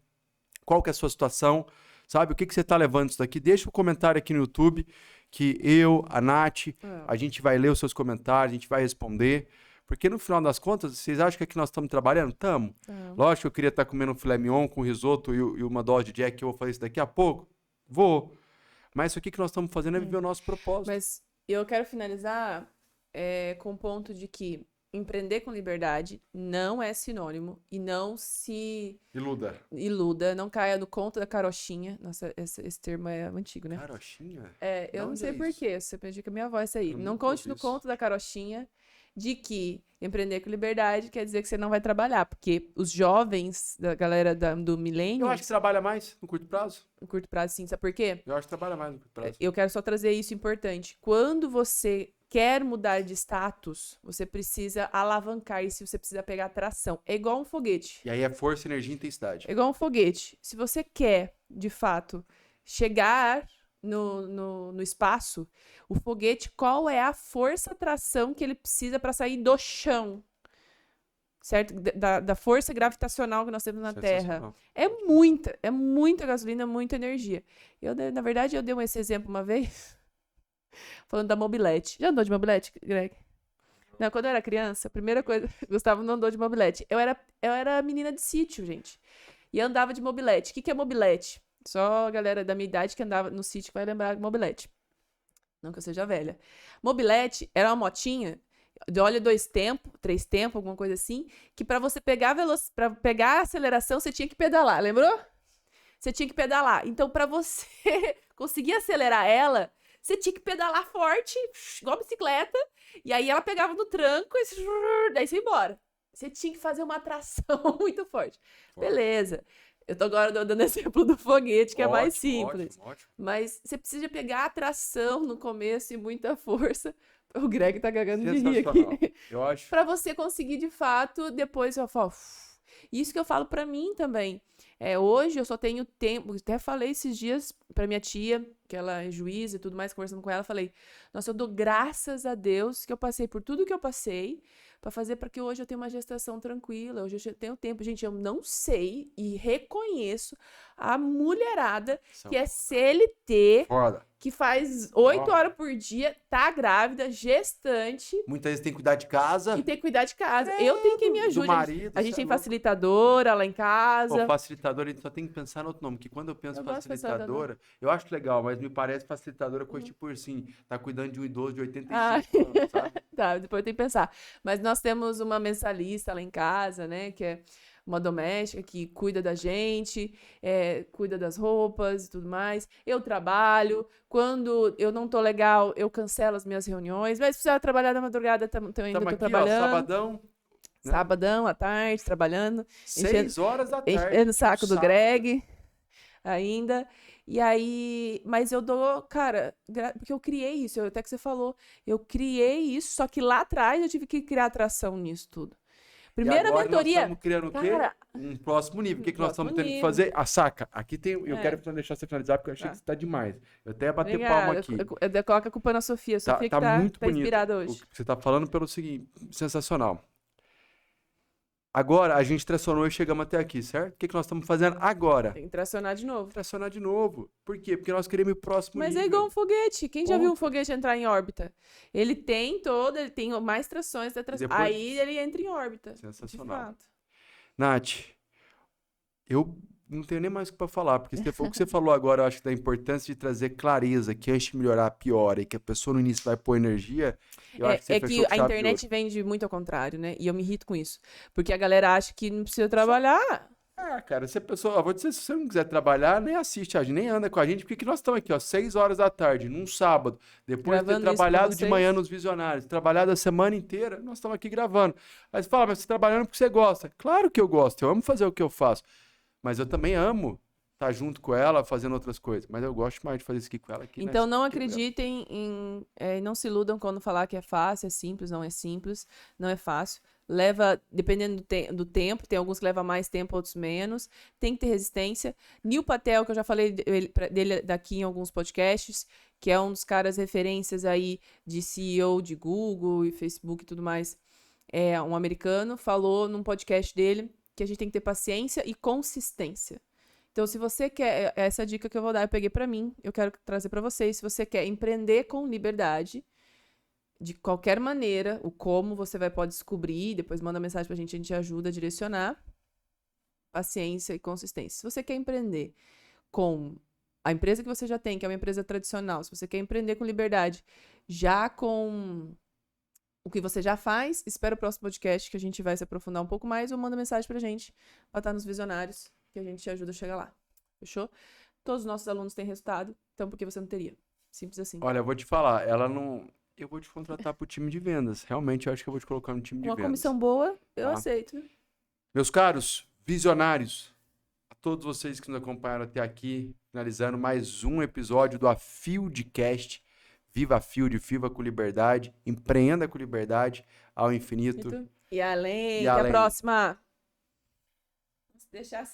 qual que é a sua situação, sabe? O que você está levando isso daqui? Deixa um comentário aqui no YouTube, que eu, a Nath, a gente vai ler os seus comentários, a gente vai responder. Porque no final das contas, vocês acham que aqui nós estamos trabalhando? Estamos. Lógico que eu queria estar comendo um filé mignon com risoto e uma dose de Jack, que eu vou fazer isso daqui a pouco. Vou. Mas isso aqui que nós estamos fazendo é viver o nosso propósito. Mas eu quero finalizar com o ponto de que empreender com liberdade não é sinônimo e não se iluda, não caia no conto da carochinha. Nossa, esse termo é antigo, né? Carochinha? Eu não sei porquê, você pediu que a minha voz aí. Não conte no conto da carochinha de que empreender com liberdade quer dizer que você não vai trabalhar, porque os jovens da galera do milênio... Eu acho que trabalha mais no curto prazo. No curto prazo, sim. Sabe por quê? Eu acho que trabalha mais no curto prazo. Eu quero só trazer isso importante. Quando você quer mudar de status, você precisa alavancar isso, você precisa pegar tração. É igual um foguete. E aí é força, energia e intensidade. É igual um foguete. Se você quer, de fato, chegar no espaço, o foguete, qual é a força, tração que ele precisa para sair do chão? Certo? Da força gravitacional que nós temos na Terra. É muita gasolina, muita energia. Na verdade, eu dei esse exemplo uma vez, falando da mobilete. Já andou de mobilete, Greg? Não, quando eu era criança, a primeira coisa... Gustavo não andou de mobilete. Eu era menina de sítio, gente. E eu andava de mobilete. O que é mobilete? Só a galera da minha idade que andava no sítio vai lembrar de mobilete. Não que eu seja velha. Mobilete era uma motinha de óleo 2 tempos, 3 tempos, alguma coisa assim, que para você pegar para pegar a aceleração, você tinha que pedalar, lembrou? Você tinha que pedalar. Então, para você conseguir acelerar ela, você tinha que pedalar forte, igual bicicleta, e aí ela pegava no tranco, e daí você ia embora. Você tinha que fazer uma tração muito forte. Beleza. Eu tô agora dando exemplo do foguete, que é mais simples. Ótimo. Mas você precisa pegar a tração no começo e muita força. O Greg tá cagando de rir aqui. Eu acho. Pra você conseguir, de fato, depois eu falo... Isso que eu falo pra mim também. Hoje eu só tenho tempo... Até falei esses dias pra minha tia, que ela é juíza e tudo mais, conversando com ela, falei... Nossa, eu dou graças a Deus que eu passei por tudo que eu passei para fazer para que hoje eu tenha uma gestação tranquila, hoje eu tenho tempo. Gente, eu não sei e reconheço a mulherada que é CLT, que faz 8 horas por dia, tá grávida, gestante. Muitas vezes tem que cuidar de casa. E tem que cuidar de casa. Eu tenho quem me ajude. Do marido, a gente tem facilitadora lá em casa. Pô, facilitadora, a gente só tem que pensar no outro nome, que quando eu penso facilitadora, eu acho legal, mas me parece facilitadora coisa tipo assim, tá cuidando de um idoso de 85 anos, sabe? Tá, depois eu tenho que pensar. Mas nós temos uma mensalista lá em casa, né, que é uma doméstica que cuida da gente, cuida das roupas e tudo mais. Eu trabalho. Quando eu não tô legal, eu cancelo as minhas reuniões. Mas se precisar trabalhar na madrugada, ainda tô trabalhando. Ó, sabadão. Né? Sabadão, à tarde, trabalhando. 6 horas da tarde. Enchendo o saco do Greg ainda. E aí, mas eu dou, cara, porque eu criei isso, até que você falou, eu criei isso, só que lá atrás eu tive que criar atração nisso tudo. Primeira e agora mentoria. Nós estamos criando o quê? Um próximo nível. O que nós estamos tendo que fazer? A saca. Aqui tem. Eu quero deixar você finalizar, porque eu achei que você tá demais. Eu até ia bater palma aqui. Eu coloco a culpa na Sofia. Sofia que muito tá inspirada hoje. O que você tá falando pelo seguinte, sensacional. Agora a gente tracionou e chegamos até aqui, certo? O que nós estamos fazendo agora? Tem que tracionar de novo. Tracionar de novo. Por quê? Porque nós queremos ir próximo nível. Mas é igual um foguete. Quem já viu um foguete entrar em órbita? Ele tem mais trações da tração. Depois... Aí ele entra em órbita. Sensacional. De fato. Nath, eu não tenho nem mais o que falar, porque o que você falou agora, eu acho que da importância de trazer clareza, que antes de melhorar, piora, e que a pessoa no início vai pôr energia, eu acho que você fechou que a internet vende muito ao contrário, né? E eu me irrito com isso. Porque a galera acha que não precisa trabalhar. Cara, se a pessoa, eu vou dizer, se você não quiser trabalhar, nem assiste a gente, nem anda com a gente, porque que nós estamos aqui, ó, 6 horas da tarde, num sábado, depois de ter Gravando isso pra trabalhado de vocês. manhã nos Visionários, trabalhado a semana inteira, nós estamos aqui gravando. Aí você fala, mas você está trabalhando porque você gosta. Claro que eu gosto, eu amo fazer o que eu faço, mas eu também amo estar junto com ela, fazendo outras coisas, mas eu gosto mais de fazer isso aqui com ela. Aqui, Então não aqui, acreditem não se iludam quando falar que é fácil, é simples, não é fácil. Leva, dependendo do tempo, tem alguns que levam mais tempo, outros menos. Tem que ter resistência. Neil Patel, que eu já falei dele daqui em alguns podcasts, que é um dos caras referências aí de CEO de Google e Facebook e tudo mais, é um americano, falou num podcast dele que a gente tem que ter paciência e consistência. Então, se você quer, essa dica que eu vou dar, eu peguei pra mim, eu quero trazer pra vocês. Se você quer empreender com liberdade, de qualquer maneira, o como você pode descobrir, depois manda mensagem pra gente, a gente ajuda a direcionar. Paciência e consistência. Se você quer empreender com a empresa que você já tem, que é uma empresa tradicional, se você quer empreender com liberdade, já com o que você já faz, espera o próximo podcast que a gente vai se aprofundar um pouco mais ou manda mensagem pra gente pra estar nos Visionários, que a gente te ajuda a chegar lá. Fechou? Todos os nossos alunos têm resultado, então por que você não teria? Simples assim. Olha, eu vou te falar, ela não... Eu vou te contratar pro time de vendas. Realmente, eu acho que eu vou te colocar no time de Uma vendas. comissão boa, eu Tá. aceito. Meus caros visionários, a todos vocês que nos acompanharam até aqui, finalizando mais um episódio do A Fieldcast. Viva a Field, viva com liberdade, empreenda com liberdade ao infinito. E além, E até além. a próxima. Se deixar,